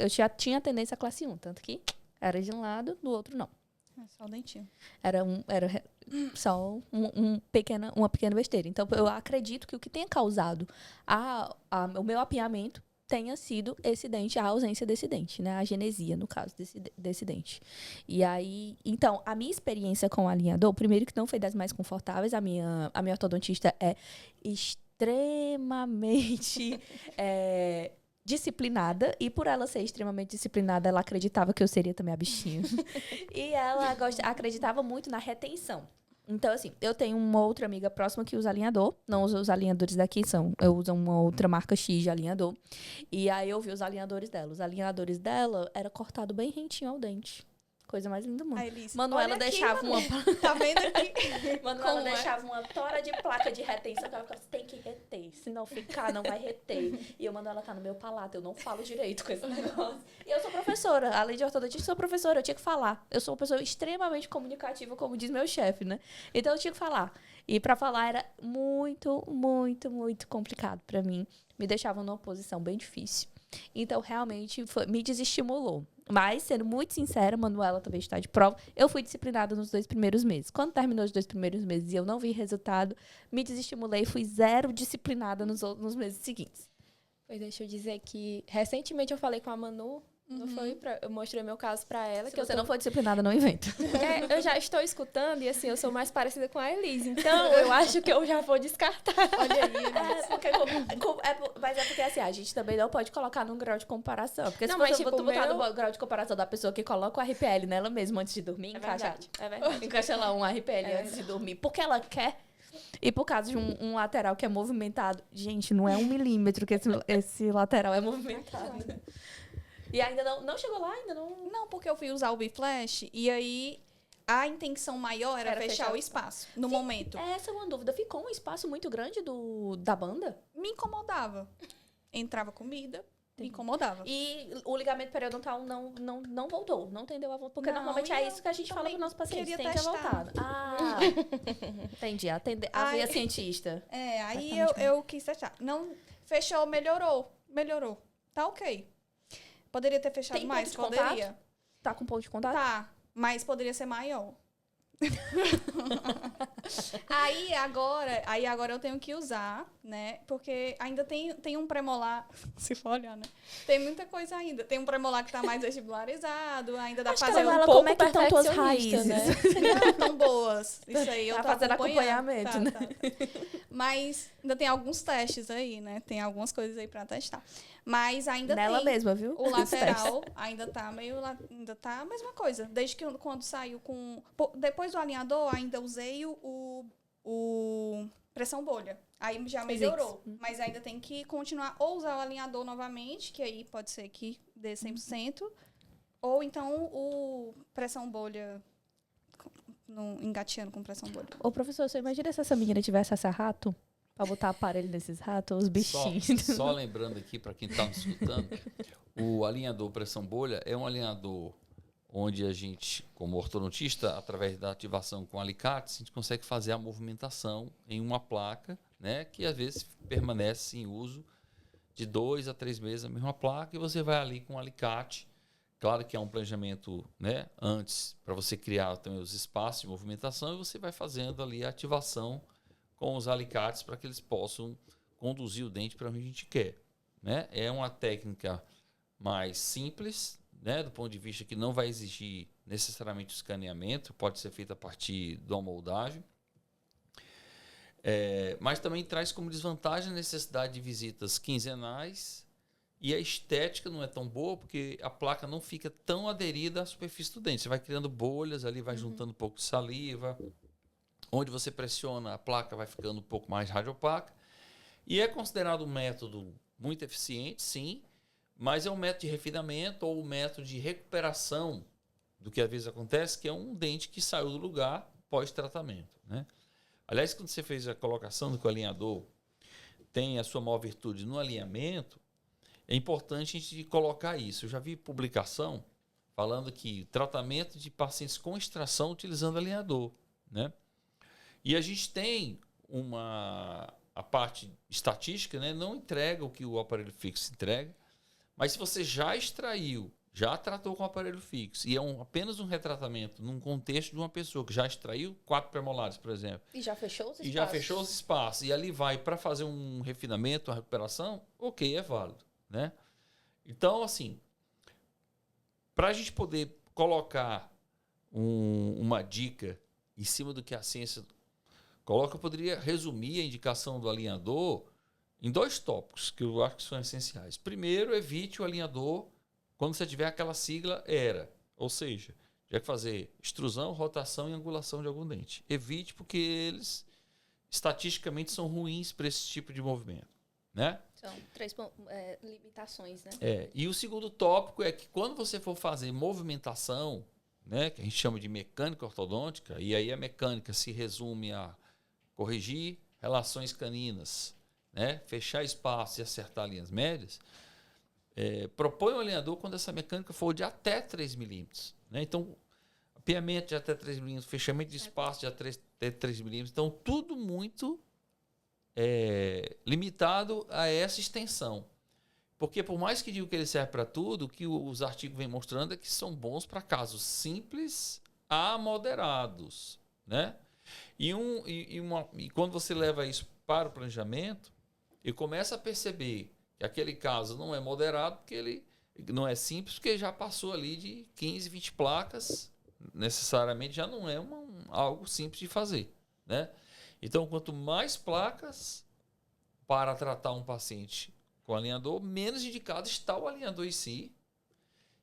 já tinha tendência à classe 1. Tanto que era de um lado, do outro não. É só o dentinho. Era só uma pequena besteira. Então, eu acredito que o que tenha causado o meu apiamento tenha sido esse dente, a ausência desse dente, né? A genesia, no caso, desse dente. E aí, então, a minha experiência com o alinhador, primeiro que não foi das mais confortáveis, a minha ortodontista é extremamente... disciplinada, e por ela ser extremamente disciplinada, ela acreditava que eu seria também a bichinha. E ela acreditava muito na retenção. Então, assim, eu tenho uma outra amiga próxima que usa alinhador. Não usa os alinhadores daqui, eu uso uma outra marca X de alinhador. E aí eu vi os alinhadores dela. Os alinhadores dela era cortado bem rentinho ao dente. Coisa mais linda do mundo. Manuela deixava uma... Tá vendo aqui? Manuela deixava uma tora de placa de retenção que ela falava, você tem que reter. se não ficar, não vai reter. E eu mando ela estar no meu palato, eu não falo direito com esse negócio. E eu sou professora, além de ortodontista, eu sou professora, eu tinha que falar. Eu sou uma pessoa extremamente comunicativa, como diz meu chefe, né? Então eu tinha que falar. E pra falar era muito, muito, muito complicado pra mim. Me deixava numa posição bem difícil. Então, realmente, me desestimulou. Mas, sendo muito sincera, Manuela também está de prova. Eu fui disciplinada nos 2 primeiros meses. Quando terminou os 2 primeiros meses e eu não vi resultado, me desestimulei e fui 0 disciplinada nos meses seguintes. Pois deixa eu dizer que recentemente eu falei com a Manu, não foi eu mostrei meu caso pra ela. Se que você não for disciplinada, não inventa. Eu já estou escutando e assim, eu sou mais parecida com a Elise. Então, eu acho que eu já vou descartar. Olha aí, Mas é porque assim, a gente também não pode colocar num grau de comparação. Porque Não, se mas, você tipo, botar no grau de comparação da pessoa que coloca o RPL nela mesma antes de dormir, É verdade. encaixa lá um RPL antes de dormir, porque ela quer. E por causa de um lateral que é movimentado. Gente, não é 1 milímetro que esse lateral é movimentado. E ainda não chegou lá, ainda não. Não, porque eu fui usar o Biflash e aí a intenção maior era fechar o espaço no momento. Essa é uma dúvida. Ficou um espaço muito grande da banda? Me incomodava. Entrava comida, me incomodava. E o ligamento periodontal não voltou, não tendeu a voltar. Porque Não, normalmente e é eu isso que a gente fala também para os nossos pacientes. queria Tem que testar. voltar. Ah, entendi. A veia cientista. Aí Exatamente. eu quis testar. Não, fechou, melhorou. Tá ok. Poderia ter fechado Tem mais? ponto de Poderia. contato? Tá com ponto de contato? Tá, mas poderia ser maior. aí agora eu tenho que usar, né? Porque ainda tem um premolar, se for olhar, né? Tem muita coisa ainda. Tem um premolar que tá mais vestibularizado, ainda dá pra fazer ela, um pouco como é que estão tuas perfeccionista, raízes? né? não tão boas. Isso aí eu Tá tô fazendo acompanhando. acompanhamento, Tá. Mas ainda tem alguns testes aí, né? Tem algumas coisas aí pra testar. Mas ainda Nela tem. mesma, viu? O lateral ainda tá a mesma coisa. Desde que quando saiu com... Depois do alinhador, ainda usei o pressão bolha. Aí já melhorou. Mas ainda tem que continuar ou usar o alinhador novamente, que aí pode ser que dê 100%. Ou então o pressão bolha, engateando com pressão bolha. Ô, professor, você imagina se essa menina tivesse essa rato? Pra botar aparelho nesses ratos, os bichinhos. Só lembrando aqui, para quem está nos escutando, o alinhador pressão bolha é um alinhador onde a gente, como ortodontista, através da ativação com alicates, a gente consegue fazer a movimentação em uma placa, né, que às vezes permanece em uso de 2 a 3 meses a mesma placa, e você vai ali com o alicate. Claro que é um planejamento, né, antes, para você criar também os espaços de movimentação, e você vai fazendo ali a ativação com os alicates para que eles possam conduzir o dente para onde a gente quer, né? É uma técnica mais simples, né, do ponto de vista que não vai exigir necessariamente o escaneamento, pode ser feita a partir da moldagem, mas também traz como desvantagem a necessidade de visitas quinzenais, e a estética não é tão boa porque a placa não fica tão aderida à superfície do dente. Você vai criando bolhas ali, vai juntando um pouco de saliva. Onde você pressiona, a placa vai ficando um pouco mais radiopaca. E é considerado um método muito eficiente, sim, mas é um método de refinamento ou um método de recuperação do que às vezes acontece, que é um dente que saiu do lugar pós-tratamento, né? Aliás, quando você fez a colocação do que o alinhador tem a sua maior virtude no alinhamento, é importante a gente colocar isso. Eu já vi publicação falando que tratamento de pacientes com extração utilizando alinhador, né? E a gente tem a parte estatística, né, não entrega o que o aparelho fixo entrega, mas se você já extraiu, já tratou com o aparelho fixo, e é apenas um retratamento num contexto de uma pessoa que já extraiu 4 premolares, por exemplo, E já fechou os espaços. e ali vai para fazer um refinamento, uma recuperação, ok, é válido, né? Então, assim, para a gente poder colocar uma dica em cima do que a ciência coloca, eu poderia resumir a indicação do alinhador em 2 tópicos que eu acho que são essenciais. Primeiro, evite o alinhador quando você tiver aquela sigla ERA, ou seja, tiver que fazer extrusão, rotação e angulação de algum dente. Evite porque eles estatisticamente são ruins para esse tipo de movimento, né? São 3 limitações, né? E o segundo tópico é que quando você for fazer movimentação, né, que a gente chama de mecânica ortodôntica, e aí a mecânica se resume a corrigir relações caninas, né, fechar espaço e acertar linhas médias, propõe ao alinhador quando essa mecânica for de até 3 milímetros. Né? Então, apiamento de até 3 milímetros, fechamento de espaço de até 3 milímetros. Então, tudo muito limitado a essa extensão. Porque, por mais que diga que ele serve para tudo, o que os artigos vêm mostrando é que são bons para casos simples a moderados. Né? E quando você leva isso para o planejamento, e começa a perceber que aquele caso não é moderado, porque ele não é simples, porque já passou ali de 15, 20 placas, necessariamente já não é algo simples de fazer. Né? Então, quanto mais placas para tratar um paciente com alinhador, menos indicado está o alinhador em si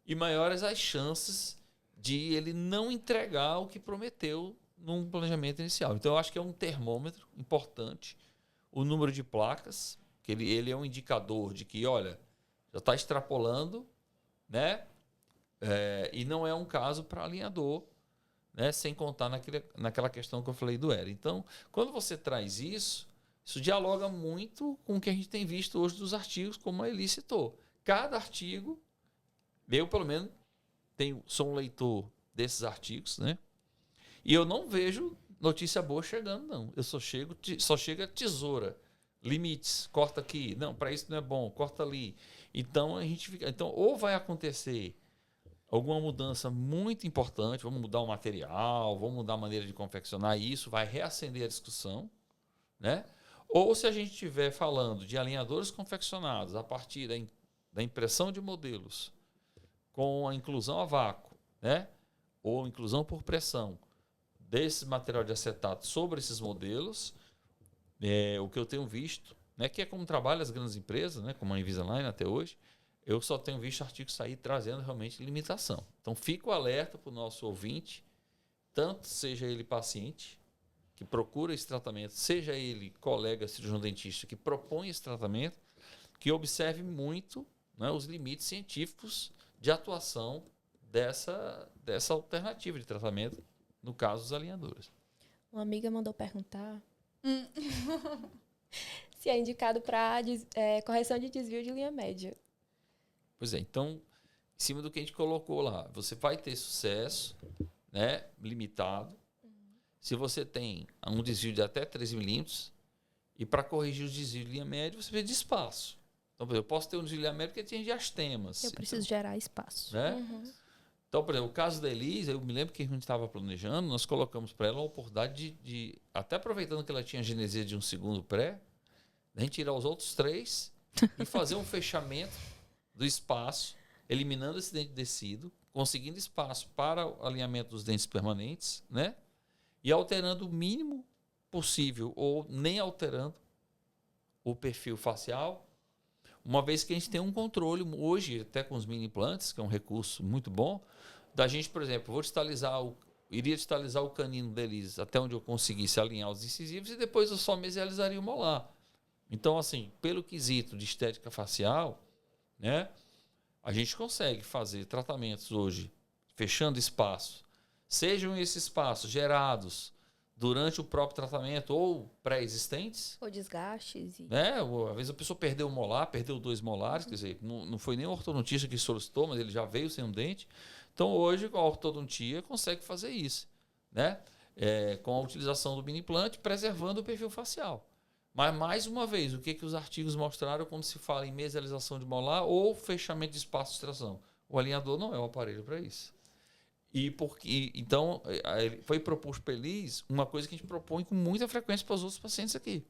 e maiores as chances de ele não entregar o que prometeu num planejamento inicial. Então, eu acho que é um termômetro importante o número de placas, que ele é um indicador de que, olha, já está extrapolando, né? E não é um caso para alinhador, né? Sem contar naquela questão que eu falei do ERA. Então, quando você traz isso dialoga muito com o que a gente tem visto hoje dos artigos, como a Eli citou. Cada artigo, eu pelo menos sou um leitor desses artigos, né? E eu não vejo notícia boa chegando, não. Eu só chega tesoura, limites, corta aqui, não, para isso não é bom, corta ali. Então ou vai acontecer alguma mudança muito importante, vamos mudar o material, vamos mudar a maneira de confeccionar, e isso vai reacender a discussão, né? Ou se a gente estiver falando de alinhadores confeccionados a partir da impressão de modelos com a inclusão a vácuo, né? Ou inclusão por pressão desse material de acetato sobre esses modelos, o que eu tenho visto, né, que é como trabalham as grandes empresas, né, como a Invisalign até hoje, eu só tenho visto artigos sair trazendo realmente limitação. Então, fico alerta para o nosso ouvinte, tanto seja ele paciente, que procura esse tratamento, seja ele colega cirurgião dentista que propõe esse tratamento, que observe muito, né, os limites científicos de atuação dessa alternativa de tratamento, no caso dos alinhadores. Uma amiga mandou perguntar se é indicado para correção de desvio de linha média. Pois é, então, em cima do que a gente colocou lá, você vai ter sucesso, né, limitado, se você tem um desvio de até 3 milímetros, e para corrigir os desvios de linha média, você precisa de espaço. Então, por exemplo, eu posso ter um desvio de linha média porque tem diastemas. Eu preciso gerar espaço. Né? Uhum. Então, por exemplo, o caso da Elisa, eu me lembro que a gente estava planejando, nós colocamos para ela a oportunidade de, até aproveitando que ela tinha genesia de um segundo pré, a gente tirar os outros 3 e fazer um fechamento do espaço, eliminando esse dente descido, conseguindo espaço para o alinhamento dos dentes permanentes, né? E alterando o mínimo possível, ou nem alterando o perfil facial, uma vez que a gente tem um controle, hoje, até com os mini implantes, que é um recurso muito bom, da gente, por exemplo, iria distalizar o canino deles até onde eu conseguisse alinhar os incisivos e depois eu só mesializaria o molar. Então, assim, pelo quesito de estética facial, né, a gente consegue fazer tratamentos hoje, fechando espaço, sejam esses espaços gerados durante o próprio tratamento ou pré-existentes. Ou desgastes. Né? Às vezes a pessoa perdeu um molar, perdeu 2 molares, quer dizer, não foi nem o ortodontista que solicitou, mas ele já veio sem um dente. Então, hoje, a ortodontia consegue fazer isso, né? Com a utilização do mini implante, preservando o perfil facial. Mas, mais uma vez, o que os artigos mostraram quando se fala em mesialização de molar ou fechamento de espaço de extração? O alinhador não é um aparelho para isso. Então, foi proposto para eles uma coisa que a gente propõe com muita frequência para os outros pacientes aqui.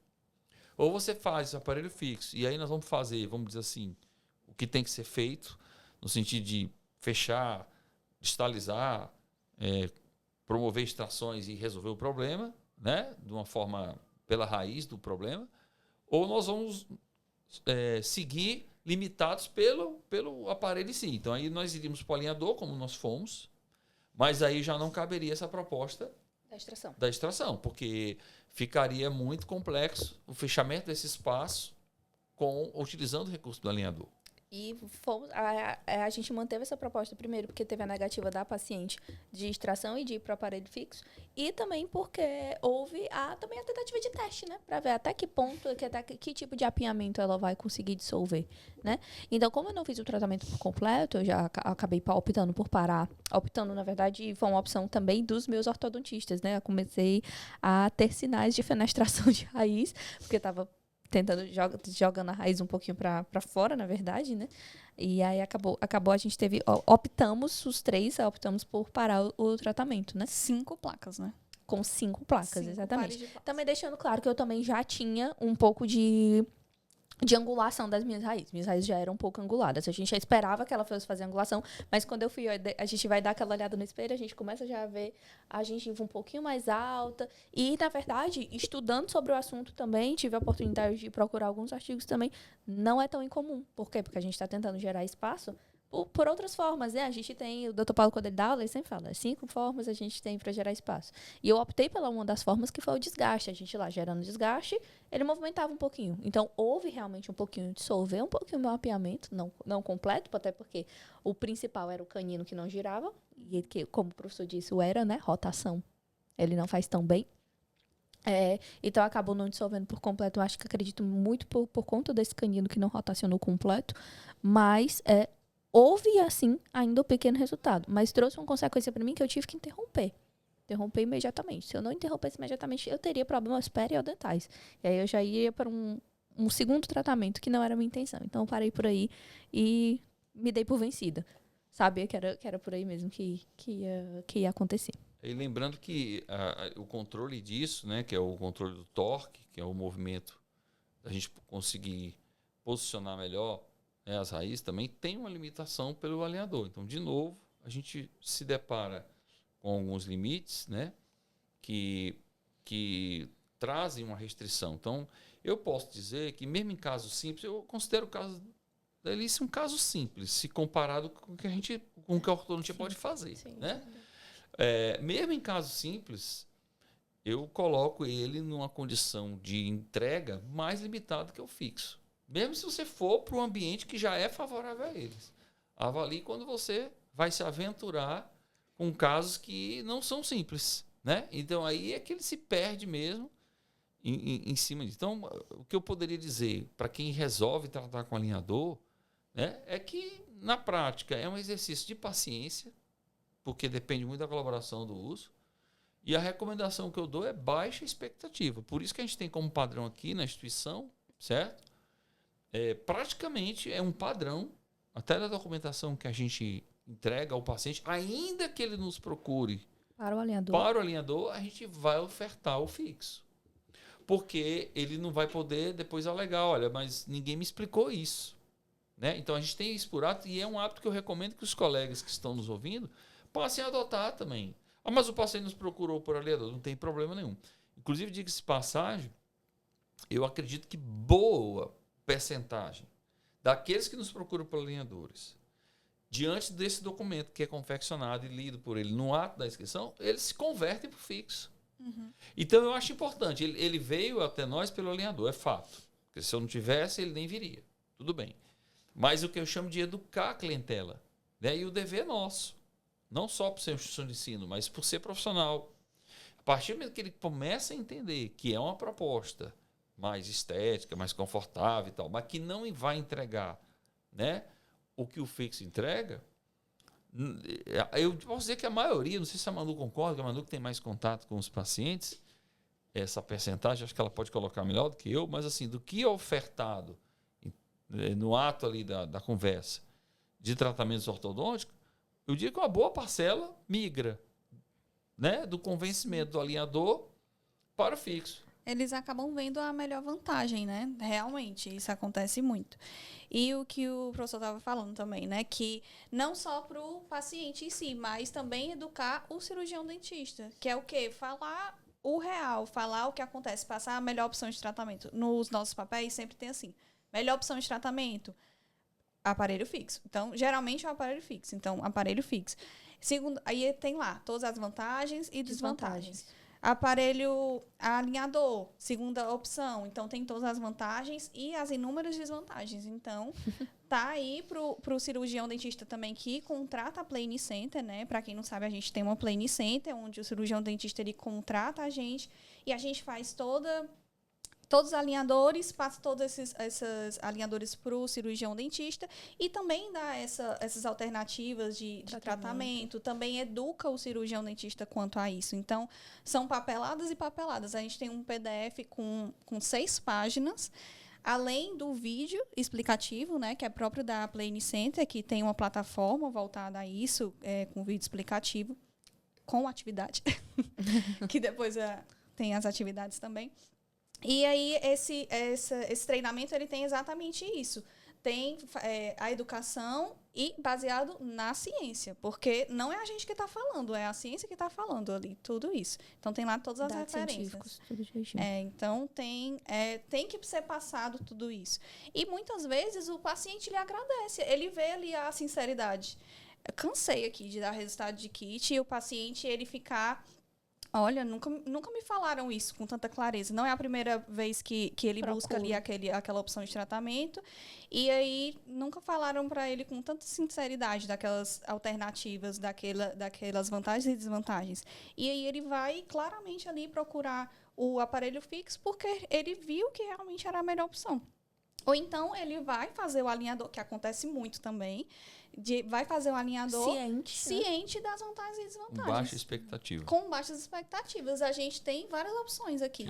Ou você faz esse aparelho fixo, e aí nós vamos fazer, vamos dizer assim, o que tem que ser feito, no sentido de fechar, distalizar, promover extrações e resolver o problema, né, de uma forma pela raiz do problema, ou nós vamos seguir limitados pelo aparelho em si. Então, aí nós iríamos para o alinhador, como nós fomos, mas aí já não caberia essa proposta da extração, porque ficaria muito complexo o fechamento desse espaço utilizando o recurso do alinhador. E a gente manteve essa proposta primeiro porque teve a negativa da paciente de extração e de ir para o aparelho fixo. E também porque houve também a tentativa de teste, né? Para ver até que ponto, que tipo de apinhamento ela vai conseguir dissolver, né? Então, como eu não fiz o tratamento por completo, eu já acabei optando por parar. Optando, na verdade, foi uma opção também dos meus ortodontistas, né? Eu comecei a ter sinais de fenestração de raiz, porque estava tentando jogando a raiz um pouquinho para fora, na verdade, né? E aí acabou a gente optamos por parar o tratamento, né? 5 placas, né? Com 5 placas, 5 exatamente. pares de placas. Também deixando claro que eu também já tinha um pouco de angulação das minhas raízes. Minhas raízes já eram um pouco anguladas. A gente já esperava que ela fosse fazer angulação, mas quando eu fui, a gente vai dar aquela olhada no espelho, a gente começa já a ver a gengiva um pouquinho mais alta. E, na verdade, estudando sobre o assunto também, tive a oportunidade de procurar alguns artigos também, não é tão incomum. Por quê? Porque a gente está tentando gerar espaço por outras formas, né? A gente tem, o Dr. Paulo, quando ele dá aula, ele sempre fala, 5 formas a gente tem para gerar espaço. E eu optei pela uma das formas que foi o desgaste. A gente lá gerando desgaste, ele movimentava um pouquinho. Então, houve realmente um pouquinho de dissolver, um pouquinho do mapeamento, não completo, até porque o principal era o canino que não girava, e que, como o professor disse, né? Rotação. Ele não faz tão bem. Então, acabou não dissolvendo por completo. Eu acho que acredito muito por conta desse canino que não rotacionou completo, mas houve, assim, ainda um pequeno resultado. Mas trouxe uma consequência para mim que eu tive que interromper. Interromper imediatamente. Se eu não interrompesse imediatamente, eu teria problemas periodontais. E aí eu já ia para um segundo tratamento, que não era a minha intenção. Então, eu parei por aí e me dei por vencida. Sabia que era por aí mesmo que ia acontecer. E lembrando que o controle disso, né, que é o controle do torque, que é o movimento da gente conseguir posicionar melhor, né, as raízes, também tem uma limitação pelo alinhador. Então, de novo, a gente se depara com alguns limites, né, que trazem uma restrição. Então, eu posso dizer que, mesmo em casos simples, eu considero o caso da Alice um caso simples, se comparado com o que a ortodontia pode fazer. Sim, né? Mesmo em casos simples, eu coloco ele numa condição de entrega mais limitada que o fixo. Mesmo se você for para um ambiente que já é favorável a eles. Avalie quando você vai se aventurar com casos que não são simples. Né? Então, aí é que ele se perde mesmo em cima disso. Então, o que eu poderia dizer para quem resolve tratar com alinhador, né, é que, na prática, é um exercício de paciência, porque depende muito da colaboração do uso. E a recomendação que eu dou é baixa expectativa. Por isso que a gente tem como padrão aqui na instituição, certo? Praticamente é um padrão, até da documentação que a gente entrega ao paciente, ainda que ele nos procure para o alinhador, a gente vai ofertar o fixo. Porque ele não vai poder depois alegar, olha, mas ninguém me explicou isso. Né? Então a gente tem isso por hábito, e é um hábito que eu recomendo que os colegas que estão nos ouvindo passem a adotar também. Mas o paciente nos procurou por alinhador, não tem problema nenhum. Inclusive, diga-se de passagem, eu acredito que boa percentagem daqueles que nos procuram por alinhadores, diante desse documento que é confeccionado e lido por ele no ato da inscrição, eles se convertem para o fixo. Uhum. Então, eu acho importante. Ele veio até nós pelo alinhador, é fato. Porque se eu não tivesse, ele nem viria. Tudo bem. Mas o que eu chamo de educar a clientela. Né? E o dever é nosso. Não só por ser uma instituição de ensino, mas por ser profissional. A partir do momento que ele começa a entender que é uma proposta mais estética, mais confortável e tal, mas que não vai entregar, né, o que o fixo entrega, eu posso dizer que a maioria, não sei se a Manu concorda, que a Manu que tem mais contato com os pacientes, essa percentagem, acho que ela pode colocar melhor do que eu, mas assim, do que é ofertado no ato ali da conversa de tratamentos ortodônticos, eu diria que uma boa parcela migra, né, do convencimento do alinhador para o fixo. Eles acabam vendo a melhor vantagem, né? Realmente, isso acontece muito. E o que o professor estava falando também, né? Que não só para o paciente em si, mas também educar o cirurgião dentista. Que é o quê? Falar o real, falar o que acontece, passar a melhor opção de tratamento. Nos nossos papéis sempre tem assim, melhor opção de tratamento, aparelho fixo. Então, geralmente é um aparelho fixo. Então, aparelho fixo. Segundo, aí tem lá todas as vantagens e desvantagens. Aparelho alinhador, segunda opção. Então, tem todas as vantagens e as inúmeras desvantagens. Então, tá aí pro cirurgião dentista também que contrata a Plane Center, né? Para quem não sabe, a gente tem uma Plane Center, onde o cirurgião dentista ele contrata a gente e a gente faz todos os alinhadores, passa todos esses alinhadores para o cirurgião dentista e também dá essas alternativas de tratamento, também educa o cirurgião dentista quanto a isso. Então, são papeladas e papeladas. A gente tem um PDF com 6 páginas, além do vídeo explicativo, né, que é próprio da Plane Center, que tem uma plataforma voltada a isso, com vídeo explicativo, com atividade, que depois tem as atividades também. E aí, esse treinamento, ele tem exatamente isso. Tem a educação e baseado na ciência. Porque não é a gente que está falando, é a ciência que está falando ali, tudo isso. Então, tem lá todas as Dados referências. científicos, tudo direitinho. Então, tem que ser passado tudo isso. E, muitas vezes, o paciente lhe agradece. Ele vê ali a sinceridade. Eu cansei aqui de dar resultado de kit e o paciente, ele ficar... Olha, nunca me falaram isso com tanta clareza. Não é a primeira vez que ele busca ali aquela opção de tratamento. E aí, nunca falaram para ele com tanta sinceridade daquelas alternativas, daquelas vantagens e desvantagens. E aí, ele vai claramente ali procurar o aparelho fixo porque ele viu que realmente era a melhor opção. Ou então, ele vai fazer o alinhador, que acontece muito também, vai fazer o alinhador ciente das vantagens e desvantagens. Baixa expectativa. Com baixas expectativas. A gente tem várias opções aqui.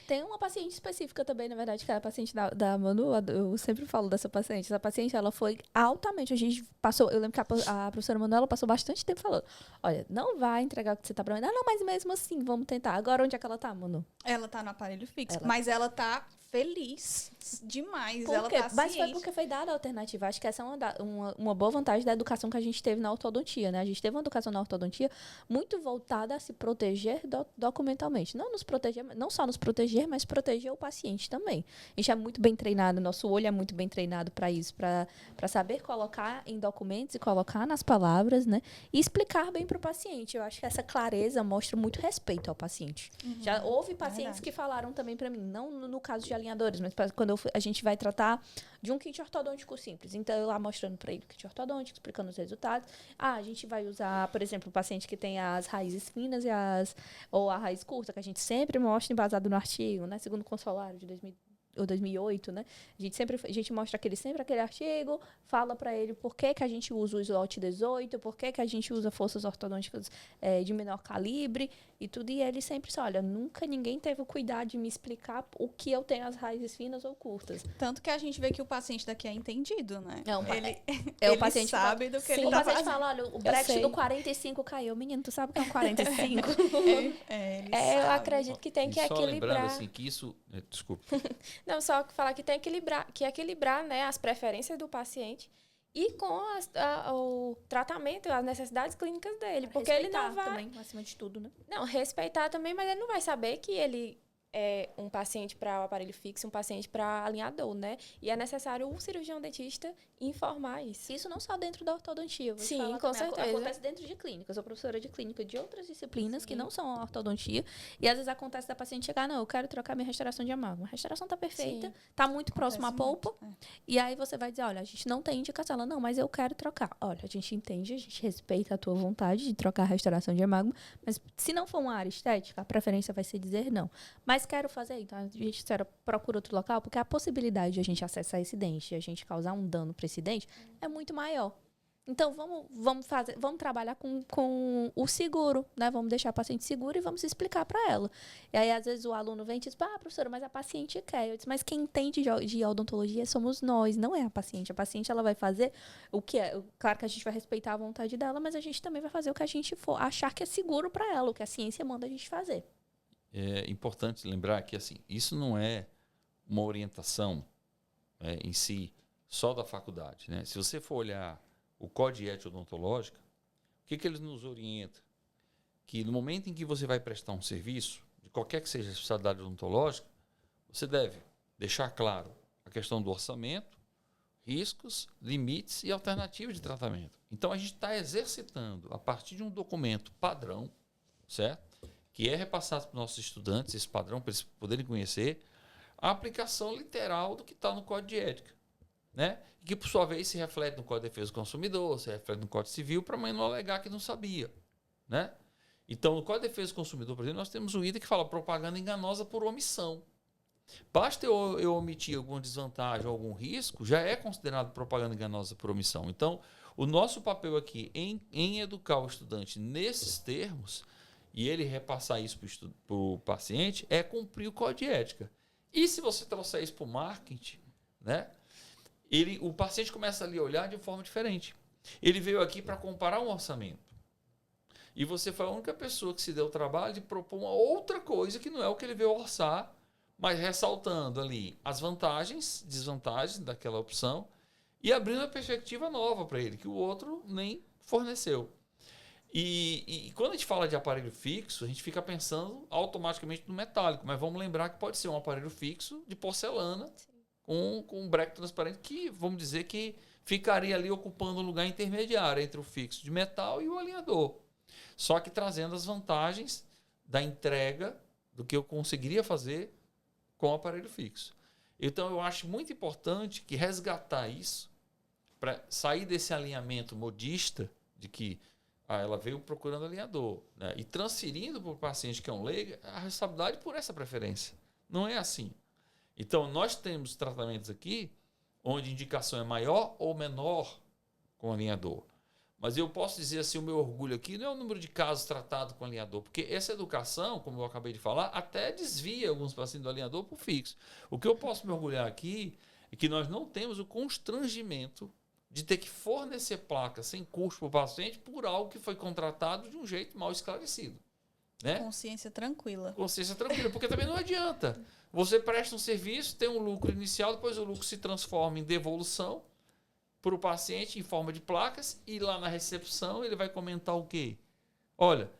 Tem uma paciente específica também, na verdade, que é a paciente da Manu. Eu sempre falo dessa paciente. Essa paciente, ela foi altamente... A gente passou... Eu lembro que a professora Manuela passou bastante tempo falando. Olha, não vai entregar o que você tá prometendo. Não, mas mesmo assim, vamos tentar. Agora, onde é que ela tá, Manu? Ela tá no aparelho fixo. Mas ela tá feliz demais. Por ela quê? tá Mas ciente. foi porque foi dada a alternativa. Acho que essa é uma boa vantagem da educação que a gente teve na ortodontia, né? A gente teve uma educação na ortodontia muito voltada a se proteger documentalmente. Não só nos proteger, mas proteger o paciente também. A gente é muito bem treinado, nosso olho é muito bem treinado para isso, para saber colocar em documentos e colocar nas palavras, né? E explicar bem para o paciente. Eu acho que essa clareza mostra muito respeito ao paciente. Já houve pacientes que falaram também para mim, não no caso de alinhadores, mas quando a gente vai tratar de um kit ortodôntico simples. Então, eu lá mostrando para ele o kit ortodôntico, explicando os resultados. A gente vai usar, por exemplo, o paciente que tem as raízes finas ou a raiz curta, que a gente sempre mostra embasado no artigo, né? Segundo o Consolário de 2008, né? A gente mostra sempre aquele artigo, fala para ele por que a gente usa o slot 18, por que a gente usa forças ortodônticas de menor calibre e tudo. E ele sempre diz, olha, nunca ninguém teve o cuidado de me explicar o que eu tenho as raízes finas ou curtas. Tanto que a gente vê que o paciente daqui é entendido, né? O paciente sabe do que ele o tá paciente fazendo. fala, olha, o bracket do 45 caiu. Menino, tu sabe o que é um 45? Eu acredito que tem que E só lembrando equilibrar. assim que isso... Desculpa. Não, só falar que tem que equilibrar, né, as preferências do paciente e com o tratamento, as necessidades clínicas dele. Porque ele não vai... também, acima de tudo, né? Não, respeitar também, mas ele não vai saber que ele é um paciente para o aparelho fixo, um paciente para alinhador, né? E é necessário um cirurgião dentista informar isso. Isso não só dentro da ortodontia. Sim, falar com também, certeza. Acontece dentro de clínica. Eu sou professora de clínica de outras disciplinas que não são a ortodontia. E às vezes acontece da paciente chegar, não, eu quero trocar minha restauração de amálgama. A restauração tá perfeita, Sim. tá muito próxima à Acontece polpa. muito, E aí você vai dizer, olha, a gente não tem indicação. Ela, não, mas eu quero trocar. Olha, a gente entende, a gente respeita a tua vontade de trocar a restauração de amálgama, mas se não for uma área estética, a preferência vai ser dizer não. Mas quero fazer, então a gente procura outro local, porque a possibilidade de a gente acessar esse dente e a gente causar um dano para esse dente é muito maior. Então, vamos trabalhar com o seguro, né? Vamos deixar a paciente segura e vamos explicar para ela. E aí, às vezes, o aluno vem e diz, professora, mas a paciente quer. Eu disse, mas quem entende de odontologia somos nós, não é a paciente. A paciente, ela vai fazer o que é. Claro que a gente vai respeitar a vontade dela, mas a gente também vai fazer o que a gente for achar que é seguro para ela, o que a ciência manda a gente fazer. É importante lembrar que assim, isso não é uma orientação em si só da faculdade, né? Se você for olhar o Código de Ética Odontológica, o que eles nos orientam? Que no momento em que você vai prestar um serviço, de qualquer que seja a especialidade odontológica, você deve deixar claro a questão do orçamento, riscos, limites e alternativas de tratamento. Então, a gente está exercitando, a partir de um documento padrão, certo? que é repassado para os nossos estudantes, esse padrão, para eles poderem conhecer, a aplicação literal do que está no Código de Ética. Né? E que, por sua vez, se reflete no Código de Defesa do Consumidor, se reflete no Código Civil, para a mãe não alegar que não sabia. Né? Então, no Código de Defesa do Consumidor, por exemplo, nós temos o item que fala propaganda enganosa por omissão. Basta eu omitir alguma desvantagem ou algum risco, já é considerado propaganda enganosa por omissão. Então, o nosso papel aqui em educar o estudante nesses termos, e ele repassar isso para o paciente, é cumprir o Código de Ética. E se você trouxer isso para o marketing, né, o paciente começa ali a olhar de forma diferente. Ele veio aqui para comparar um orçamento. E você foi a única pessoa que se deu o trabalho de propor uma outra coisa que não é o que ele veio orçar, mas ressaltando ali as vantagens, desvantagens daquela opção e abrindo uma perspectiva nova para ele, que o outro nem forneceu. E quando a gente fala de aparelho fixo, a gente fica pensando automaticamente no metálico, mas vamos lembrar que pode ser um aparelho fixo de porcelana com um breque transparente que, vamos dizer, que ficaria ali ocupando um lugar intermediário entre o fixo de metal e o alinhador. Só que trazendo as vantagens da entrega do que eu conseguiria fazer com o aparelho fixo. Então, eu acho muito importante que resgatar isso, para sair desse alinhamento modista de que ela veio procurando alinhador, né, e transferindo para o paciente que é um leigo a responsabilidade por essa preferência. Não é assim. Então, nós temos tratamentos aqui onde a indicação é maior ou menor com alinhador. Mas eu posso dizer assim, o meu orgulho aqui não é o número de casos tratados com alinhador, porque essa educação, como eu acabei de falar, até desvia alguns pacientes do alinhador para o fixo. O que eu posso me orgulhar aqui é que nós não temos o constrangimento de ter que fornecer placas sem custo para o paciente por algo que foi contratado de um jeito mal esclarecido. Né? Consciência tranquila. Consciência tranquila, porque também não adianta. Você presta um serviço, tem um lucro inicial, depois o lucro se transforma em devolução para o paciente em forma de placas e lá na recepção ele vai comentar o quê? Olha,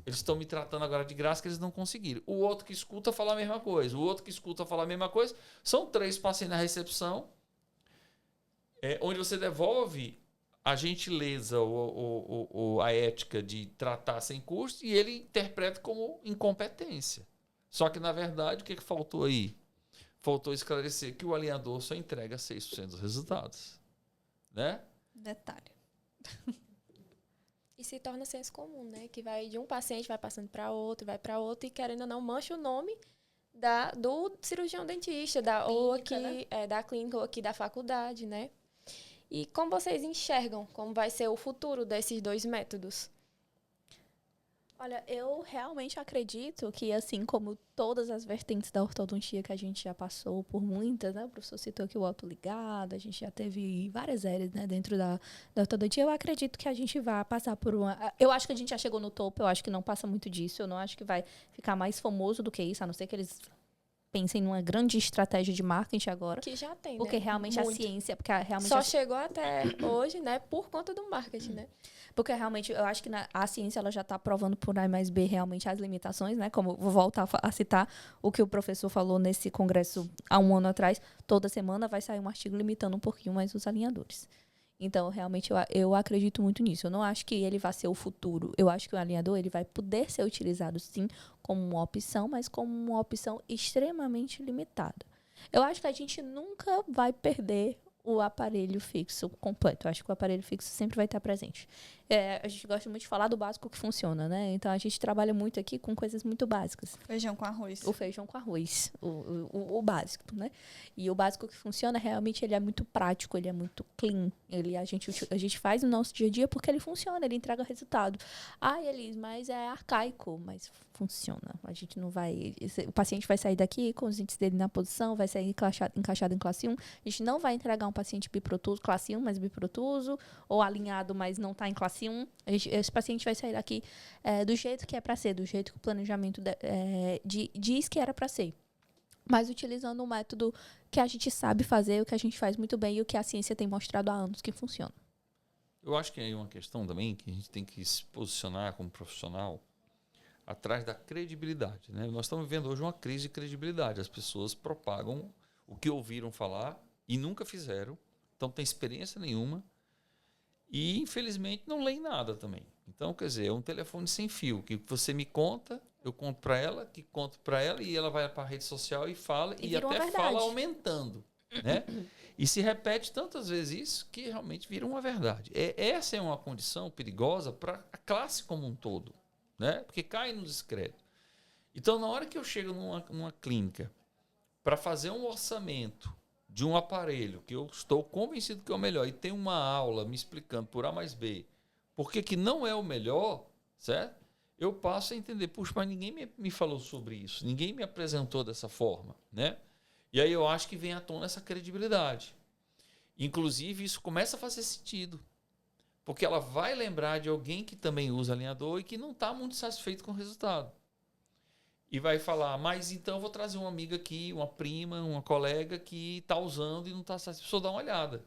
eles estão me tratando agora de graça que eles não conseguiram. O outro que escuta fala a mesma coisa. O outro que escuta fala a mesma coisa. São 3 pacientes na recepção, onde você devolve a gentileza ou a ética de tratar sem custo e ele interpreta como incompetência. Só que, na verdade, o que faltou aí? Faltou esclarecer que o alinhador só entrega 6% dos resultados. Né? Detalhe. E se torna senso comum, né? Que vai de um paciente, vai passando para outro, vai para outro e, querendo ou não, mancha o nome do cirurgião dentista, ou aqui, né? Da clínica ou aqui da faculdade, né? E como vocês enxergam como vai ser o futuro desses 2 métodos? Olha, eu realmente acredito que, assim como todas as vertentes da ortodontia que a gente já passou por muitas, né? O professor citou aqui o autoligado, a gente já teve várias áreas, né, dentro da ortodontia. Eu acredito que a gente vai passar por uma... Eu acho que a gente já chegou no topo, eu acho que não passa muito disso. Eu não acho que vai ficar mais famoso do que isso, a não ser que eles pensem numa grande estratégia de marketing agora. Que já tem, porque né? realmente Muito. a ciência... Porque realmente só chegou até hoje, né? Por conta do marketing, né? Porque realmente eu acho que a ciência ela já está provando por A mais B realmente as limitações, né? Como vou voltar a citar o que o professor falou nesse congresso há um ano atrás. Toda semana vai sair um artigo limitando um pouquinho mais os alinhadores. Então, realmente, eu acredito muito nisso. Eu não acho que ele vai ser o futuro. Eu acho que o alinhador ele vai poder ser utilizado, sim, como uma opção, mas como uma opção extremamente limitada. Eu acho que a gente nunca vai perder o aparelho fixo completo. Eu acho que o aparelho fixo sempre vai estar presente. A gente gosta muito de falar do básico que funciona, né? Então, a gente trabalha muito aqui com coisas muito básicas. Feijão com arroz. O feijão com arroz. O básico, né? E o básico que funciona, realmente, ele é muito prático, ele é muito clean. A gente faz no nosso dia a dia porque ele funciona, ele entrega resultado. Ah, Elis, mas é arcaico. Mas funciona. A gente não vai... O paciente vai sair daqui com os dentes dele na posição, vai sair encaixado em classe 1. A gente não vai entregar um paciente biprotuso, classe 1, mas biprotuso, ou alinhado, mas não está em classe 1. Esse paciente vai sair daqui do jeito que é para ser, do jeito que o planejamento diz que era para ser. Mas utilizando um método que a gente sabe fazer, o que a gente faz muito bem e o que a ciência tem mostrado há anos que funciona. Eu acho que é uma questão também que a gente tem que se posicionar como profissional atrás da credibilidade. Né? Nós estamos vivendo hoje uma crise de credibilidade. As pessoas propagam o que ouviram falar e nunca fizeram, então não tem experiência nenhuma e, infelizmente, não leem nada também. Então, quer dizer, é um telefone sem fio, que você me conta, eu conto para ela, que conto para ela, e ela vai para a rede social e fala, e vira uma até verdade. fala aumentando, né? E se repete tantas vezes isso que realmente vira uma verdade. Essa é uma condição perigosa para a classe como um todo, né? Porque cai no descrédito. Então, na hora que eu chego numa clínica para fazer um orçamento de um aparelho que eu estou convencido que é o melhor e tem uma aula me explicando por A mais B por que não é o melhor, certo? Eu passo a entender, puxa, mas ninguém me falou sobre isso, ninguém me apresentou dessa forma, né? E aí eu acho que vem à tona essa credibilidade. Inclusive, isso começa a fazer sentido, porque ela vai lembrar de alguém que também usa alinhador e que não está muito satisfeito com o resultado. E vai falar, mas então eu vou trazer uma amiga aqui, uma prima, uma colega que está usando e não está satisfeito. A pessoa dá uma olhada.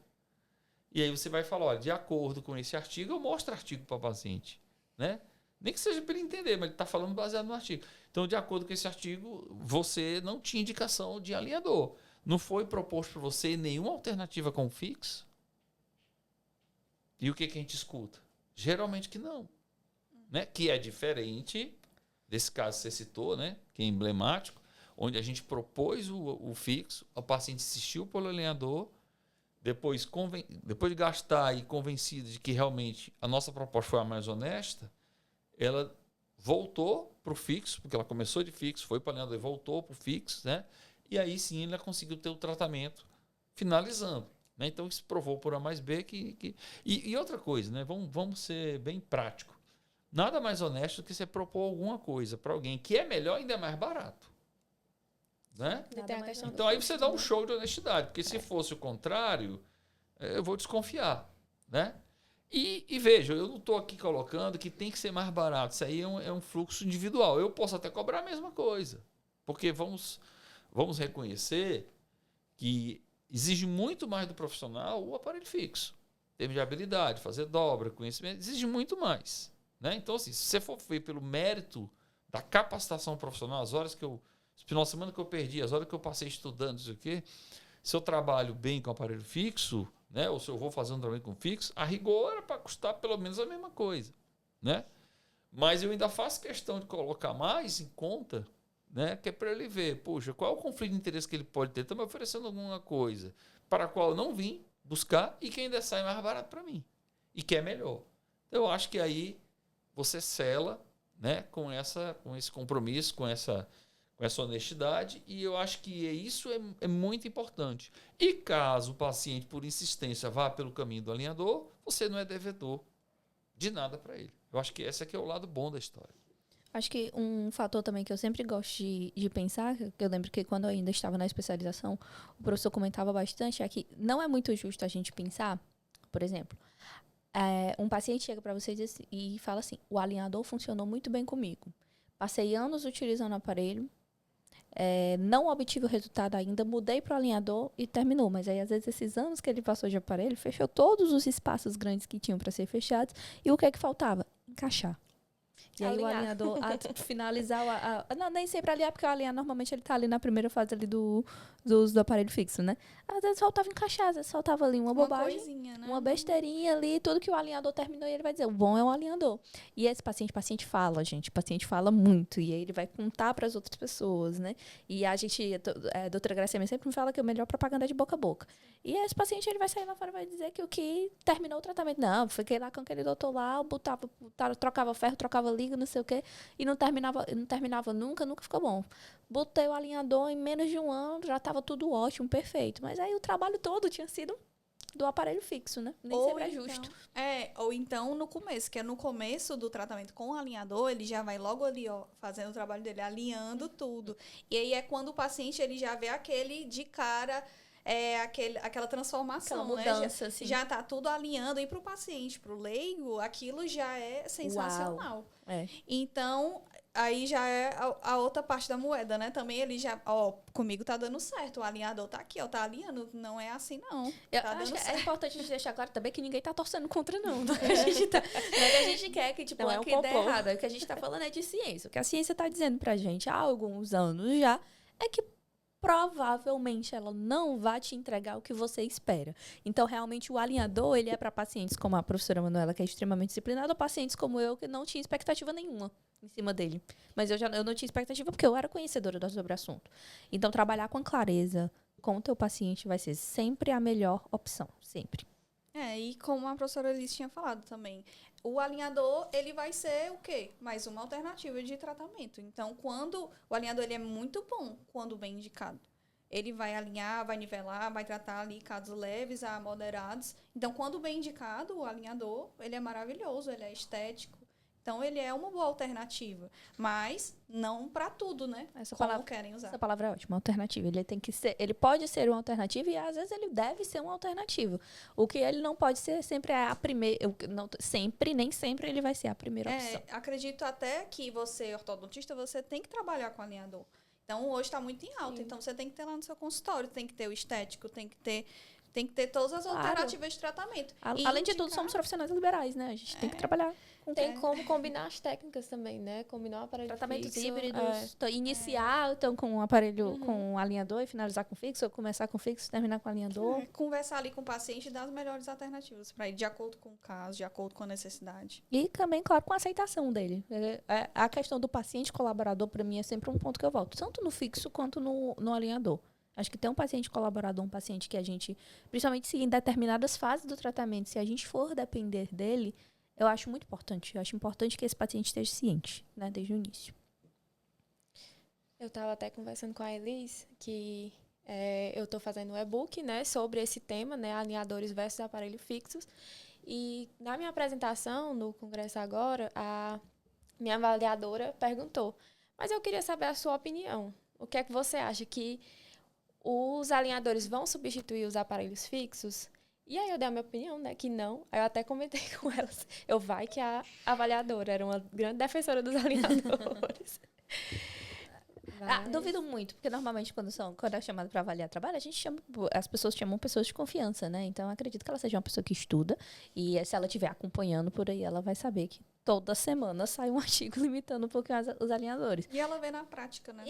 E aí você vai falar, olha, de acordo com esse artigo, eu mostro o artigo para o paciente, né? Nem que seja para ele entender, mas ele está falando baseado no artigo. Então, de acordo com esse artigo, você não tinha indicação de alinhador. Não foi proposto para você nenhuma alternativa com fixo? E o que a gente escuta? Geralmente que não. Né? Que é diferente desse caso que você citou, né? Que é emblemático, onde a gente propôs o fixo, o paciente insistiu pelo alinhador, depois de gastar e convencido de que realmente a nossa proposta foi a mais honesta, ela voltou para o fixo, porque ela começou de fixo, foi para o alinhador e voltou para o fixo, né? E aí sim ela conseguiu ter o tratamento finalizando. Né? Então isso provou por A mais B E outra coisa, né? Vamos ser bem prático. Nada mais honesto do que você propor alguma coisa para alguém que é melhor e ainda é mais barato. Né? Então aí você dá um show de honestidade, porque se fosse o contrário, eu vou desconfiar. Né? E veja, eu não estou aqui colocando que tem que ser mais barato. Isso aí é um fluxo individual. Eu posso até cobrar a mesma coisa. Porque vamos reconhecer que exige muito mais do profissional o aparelho fixo. Termos de habilidade, fazer dobra, conhecimento, exige muito mais. Né? Então, assim, se você for ver pelo mérito da capacitação profissional, as horas que final de semana que eu perdi, as horas que eu passei estudando, isso aqui, se eu trabalho bem com aparelho fixo, né, ou se eu vou fazer um trabalho com fixo, a rigor era para custar pelo menos a mesma coisa. Né? Mas eu ainda faço questão de colocar mais em conta, né, que é para ele ver, poxa, qual é o conflito de interesse que ele pode ter? Está me oferecendo alguma coisa para a qual eu não vim buscar e que ainda sai mais barato para mim e que é melhor. Eu acho que aí você sela, né, com esse compromisso, com essa honestidade, e eu acho que isso é muito importante. E caso o paciente, por insistência, vá pelo caminho do alinhador, você não é devedor de nada para ele. Eu acho que esse aqui é o lado bom da história. Acho que um fator também que eu sempre gosto de pensar, que eu lembro que quando eu ainda estava na especialização, o professor comentava bastante, é que não é muito justo a gente pensar, por exemplo, um paciente chega para você e fala assim, o alinhador funcionou muito bem comigo. Passei anos utilizando o aparelho, não obtive o resultado ainda, mudei para o alinhador e terminou. Mas aí, às vezes, esses anos que ele passou de aparelho, fechou todos os espaços grandes que tinham para ser fechados. E o que é que faltava? Encaixar. E aí o alinhador, finalizar, não, nem sempre alinhar, porque o alinhar normalmente ele tá ali na primeira fase ali do uso do aparelho fixo, né? Às vezes faltava encaixar, às vezes faltava ali uma bobagem, coisinha, né? uma besteirinha ali, tudo que o alinhador terminou e ele vai dizer, o bom é o alinhador. E esse paciente fala, gente, o paciente fala muito, e aí ele vai contar para as outras pessoas, né? E a gente, a doutora Graciela sempre me fala que o melhor propaganda é de boca a boca. E esse paciente, ele vai sair lá fora e vai dizer que o que terminou o tratamento, não, fiquei lá com aquele doutor lá, trocava ferro, trocava liga, não sei o quê, e não terminava nunca ficou bom. Botei o alinhador em menos de um ano, já estava tudo ótimo, perfeito. Mas aí o trabalho todo tinha sido do aparelho fixo, né? Nem sempre é justo. Ou então no começo, que é no começo do tratamento com o alinhador, ele já vai logo ali, ó, fazendo o trabalho dele, alinhando tudo. E aí é quando o paciente, ele já vê aquele de cara... aquela transformação, aquela mudança, né? assim. Já tá tudo alinhando. E pro paciente, pro leigo, aquilo já é sensacional. Então, aí já é a outra parte da moeda, né? Também ele já, comigo tá dando certo. O alinhador tá aqui, tá alinhando. Não é assim, não. Tá dando certo. É importante a gente deixar claro também que ninguém tá torcendo contra, não. Não é que a gente quer que, tipo, não é que ideia errada. O que a gente tá falando é de ciência. O que a ciência tá dizendo pra gente há alguns anos já é que provavelmente ela não vai te entregar o que você espera. Então, realmente, o alinhador, ele é para pacientes como a professora Manuela, que é extremamente disciplinada, ou pacientes como eu, que não tinha expectativa nenhuma em cima dele. Mas eu não tinha expectativa porque eu era conhecedora sobre o assunto. Então, trabalhar com clareza com o teu paciente vai ser sempre a melhor opção. Sempre. E como a professora Alice tinha falado também, o alinhador, ele vai ser o quê? Mais uma alternativa de tratamento. Então, quando o alinhador ele é muito bom, quando bem indicado. Ele vai alinhar, vai nivelar, vai tratar ali casos leves a moderados. Então, quando bem indicado, o alinhador, ele é maravilhoso, ele é estético. Então, ele é uma boa alternativa. Mas não para tudo, né? Como querem usar. Essa palavra é ótima, alternativa. Ele pode ser uma alternativa e, às vezes, ele deve ser uma alternativa. O que ele não pode ser sempre é a primeira... nem sempre ele vai ser a primeira opção. Acredito até que você, ortodontista, você tem que trabalhar com alinhador. Então, hoje está muito em alta. Sim. Então, você tem que ter lá no seu consultório. Tem que ter o estético, tem que ter todas as alternativas de tratamento. Além de tudo, somos profissionais liberais, né? A gente tem que trabalhar. Tem como combinar as técnicas também, né? Combinar o aparelho tratamentos fixo, híbridos. Iniciar então, com um aparelho, com um alinhador e finalizar com fixo, ou começar com fixo e terminar com alinhador. Conversar ali com o paciente e dar as melhores alternativas para ir de acordo com o caso, de acordo com a necessidade. E também, claro, com a aceitação dele. A questão do paciente colaborador, para mim, é sempre um ponto que eu volto. Tanto no fixo quanto no alinhador. Acho que ter um paciente colaborador, um paciente que a gente, principalmente se em determinadas fases do tratamento, se a gente for depender dele, eu acho muito importante. Eu acho importante que esse paciente esteja ciente, né, desde o início. Eu estava até conversando com a Elis, que eu estou fazendo um e-book, né, sobre esse tema, né, alinhadores versus aparelhos fixos. E na minha apresentação, no congresso agora, a minha avaliadora perguntou, mas eu queria saber a sua opinião. O que é que você acha que os alinhadores vão substituir os aparelhos fixos? E aí eu dei a minha opinião, né, que não. Aí eu até comentei com elas. Vai que a avaliadora era uma grande defensora dos alinhadores. Duvido muito, porque normalmente quando é chamado para avaliar trabalho, as pessoas chamam pessoas de confiança, né? Então eu acredito que ela seja uma pessoa que estuda e se ela estiver acompanhando por aí, ela vai saber que toda semana sai um artigo limitando um pouquinho os alinhadores. E ela vê na prática, né?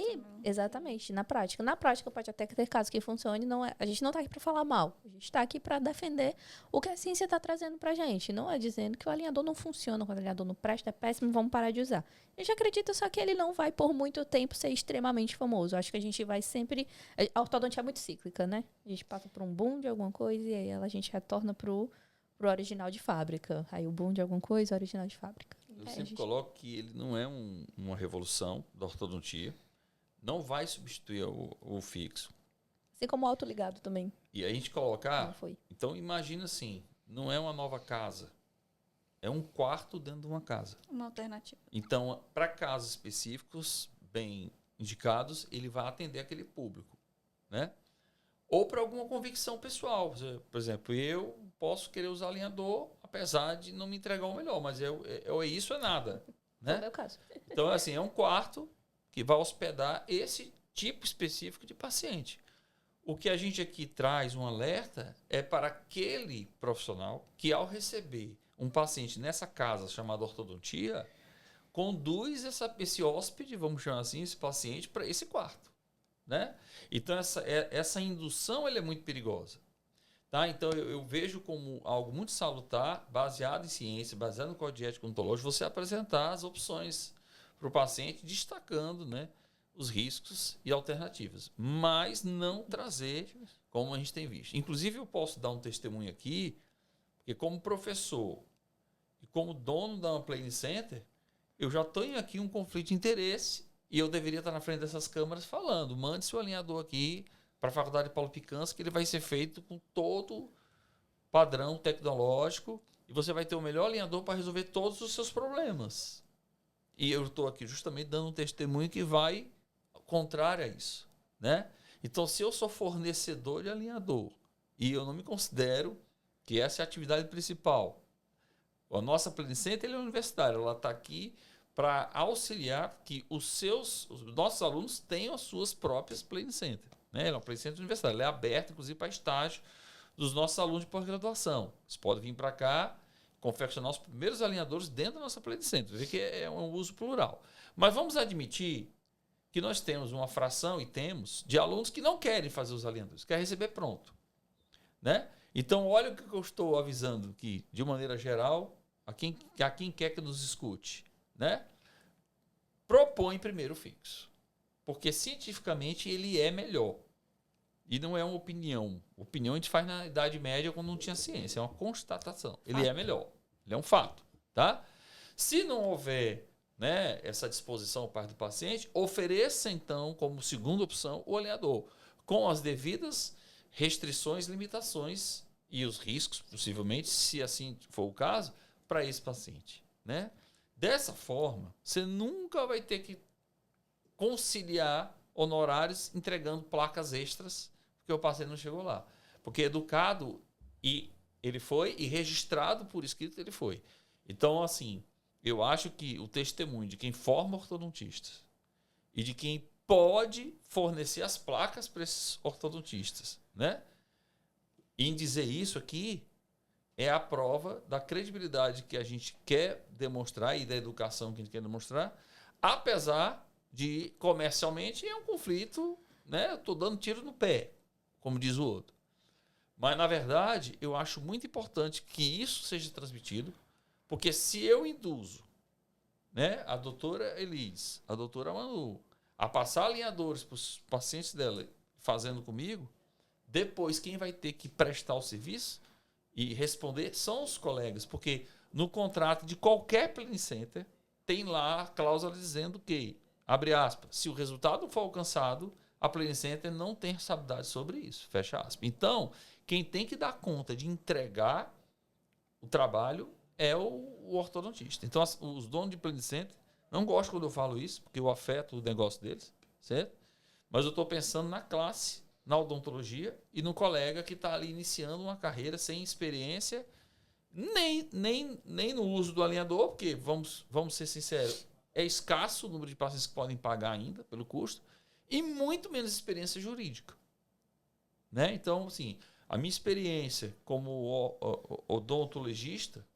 Exatamente, na prática. Na prática pode até ter casos que funcione, a gente não está aqui para falar mal, a gente está aqui para defender o que a ciência está trazendo para a gente. Não é dizendo que o alinhador não funciona, que o alinhador não presta, é péssimo, vamos parar de usar. A gente acredita só que ele não vai por muito tempo ser extremamente famoso. Acho que a gente vai sempre... A ortodontia é muito cíclica, né? A gente passa por um boom de alguma coisa e aí a gente retorna pro original de fábrica. Aí o boom de alguma coisa, o original de fábrica. Eu sempre coloco que ele não é uma revolução da ortodontia. Não vai substituir o fixo. Assim como o autoligado também. E a gente colocar... Não foi. Então, imagina assim, não é uma nova casa. É um quarto dentro de uma casa. Uma alternativa. Então, para casos específicos, bem indicados, ele vai atender aquele público, né? Ou para alguma convicção pessoal. Por exemplo, eu posso querer usar alinhador, apesar de não me entregar o melhor, mas isso é nada, né? É o meu caso. Então, assim, é um quarto que vai hospedar esse tipo específico de paciente. O que a gente aqui traz um alerta é para aquele profissional que, ao receber um paciente nessa casa chamada ortodontia, conduz esse hóspede, vamos chamar assim, esse paciente para esse quarto, né? Então, essa indução ela é muito perigosa. Tá? Então, eu vejo como algo muito salutar, baseado em ciência, baseado no Código de Ética Odontológica, você apresentar as opções para o paciente, destacando, né, os riscos e alternativas, mas não trazer como a gente tem visto. Inclusive, eu posso dar um testemunho aqui, porque como professor e como dono da Plane Center, eu já tenho aqui um conflito de interesse e eu deveria estar na frente dessas câmeras falando, mande seu alinhador aqui para a Faculdade Paulo Picanço, que ele vai ser feito com todo padrão tecnológico e você vai ter o melhor alinhador para resolver todos os seus problemas. E eu estou aqui justamente dando um testemunho que vai contrário a isso, né? Então, se eu sou fornecedor de alinhador e eu não me considero que essa é a atividade principal, a nossa Plane Center é universitária, ela está aqui para auxiliar que os nossos alunos tenham as suas próprias Plane Center, né? Ela é uma Plane Center universitária, ela é aberta, inclusive, para estágio dos nossos alunos de pós-graduação. Eles podem vir para cá, confeccionar os primeiros alinhadores dentro da nossa Plane Center. Vê que é um uso plural. Mas vamos admitir que nós temos uma fração e temos de alunos que não querem fazer os alinhadores, querem receber pronto, né? Então, olha o que eu estou avisando aqui, de maneira geral, a quem quer que nos escute, né? Propõe primeiro o fixo, porque cientificamente ele é melhor. E não é uma opinião. Opinião a gente faz na Idade Média quando não tinha ciência, é uma constatação. Ele é melhor, ele é um fato, tá? Se não houver, né, essa disposição por parte do paciente, ofereça então como segunda opção o alinhador, com as devidas restrições, limitações e os riscos, possivelmente, se assim for o caso, para esse paciente, né? Dessa forma, você nunca vai ter que conciliar honorários entregando placas extras porque o paciente não chegou lá. Porque educado e ele foi e registrado por escrito ele foi. Então, assim, eu acho que o testemunho de quem forma ortodontistas e de quem pode fornecer as placas para esses ortodontistas, né? E em dizer isso aqui é a prova da credibilidade que a gente quer demonstrar e da educação que a gente quer demonstrar, apesar de comercialmente é um conflito, né? Eu estou dando tiro no pé, como diz o outro. Mas, na verdade, eu acho muito importante que isso seja transmitido, porque se eu induzo, né, a doutora Elis, a doutora Manu, a passar alinhadores para os pacientes dela fazendo comigo, depois quem vai ter que prestar o serviço e responder são os colegas, porque no contrato de qualquer planning center tem lá a cláusula dizendo que, abre aspas, se o resultado for alcançado, a planning center não tem responsabilidade sobre isso, fecha aspas. Então, quem tem que dar conta de entregar o trabalho é o ortodontista. Então, os donos de planning center não gostam quando eu falo isso, porque eu afeto o negócio deles, certo? Mas eu estou pensando na classe, na odontologia e no colega que está ali iniciando uma carreira sem experiência, nem no uso do alinhador, porque, vamos ser sinceros, é escasso o número de pacientes que podem pagar ainda pelo custo, e muito menos experiência jurídica, né? Então, assim, a minha experiência como odontologista,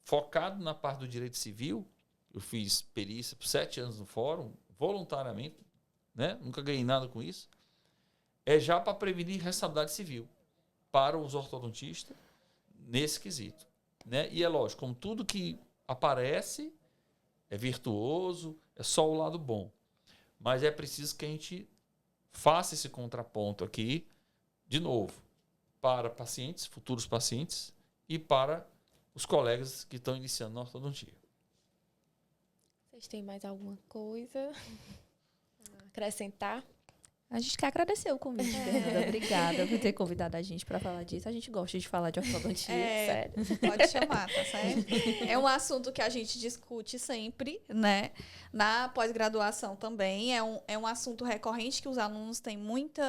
focado na parte do direito civil, eu fiz perícia por 7 anos no fórum, voluntariamente, né? Nunca ganhei nada com isso, é já para prevenir responsabilidade civil para os ortodontistas nesse quesito, né? E é lógico, como tudo que aparece é virtuoso, é só o lado bom. Mas é preciso que a gente faça esse contraponto aqui, de novo, para pacientes, futuros pacientes, e para os colegas que estão iniciando na ortodontia. Vocês têm mais alguma coisa a acrescentar? A gente quer agradecer o convite, Fernanda. Obrigada por ter convidado a gente para falar disso. A gente gosta de falar de ortodontia, sério. Pode chamar, tá certo? É um assunto que a gente discute sempre, né? Na pós-graduação também. É um assunto recorrente que os alunos têm muito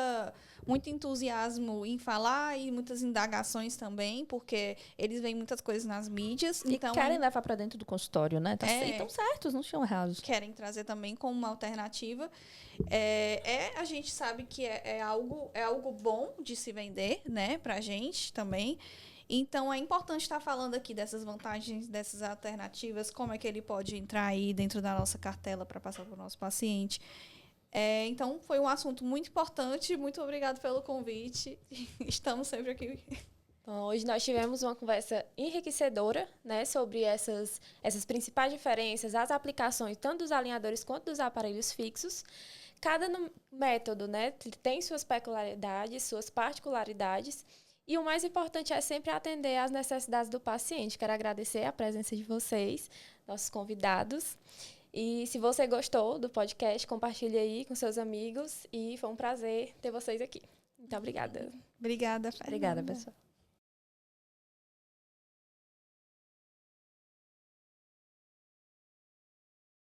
entusiasmo em falar e muitas indagações também, porque eles veem muitas coisas nas mídias. E então querem levar para dentro do consultório, né? E estão certos, não estão errados. Querem trazer também como uma alternativa. A gente sabe que é algo bom de se vender, né, pra gente também. Então, é importante estar falando aqui dessas vantagens, dessas alternativas, como é que ele pode entrar aí dentro da nossa cartela para passar para o nosso paciente. Então, foi um assunto muito importante. Muito obrigada pelo convite. Estamos sempre aqui. Então, hoje nós tivemos uma conversa enriquecedora, né, sobre essas principais diferenças, as aplicações tanto dos alinhadores quanto dos aparelhos fixos. Cada método, né, tem suas peculiaridades, suas particularidades. E o mais importante é sempre atender às necessidades do paciente. Quero agradecer a presença de vocês, nossos convidados. E se você gostou do podcast, compartilhe aí com seus amigos. E foi um prazer ter vocês aqui. Muito obrigada. Obrigada, Fernanda. Obrigada, pessoal.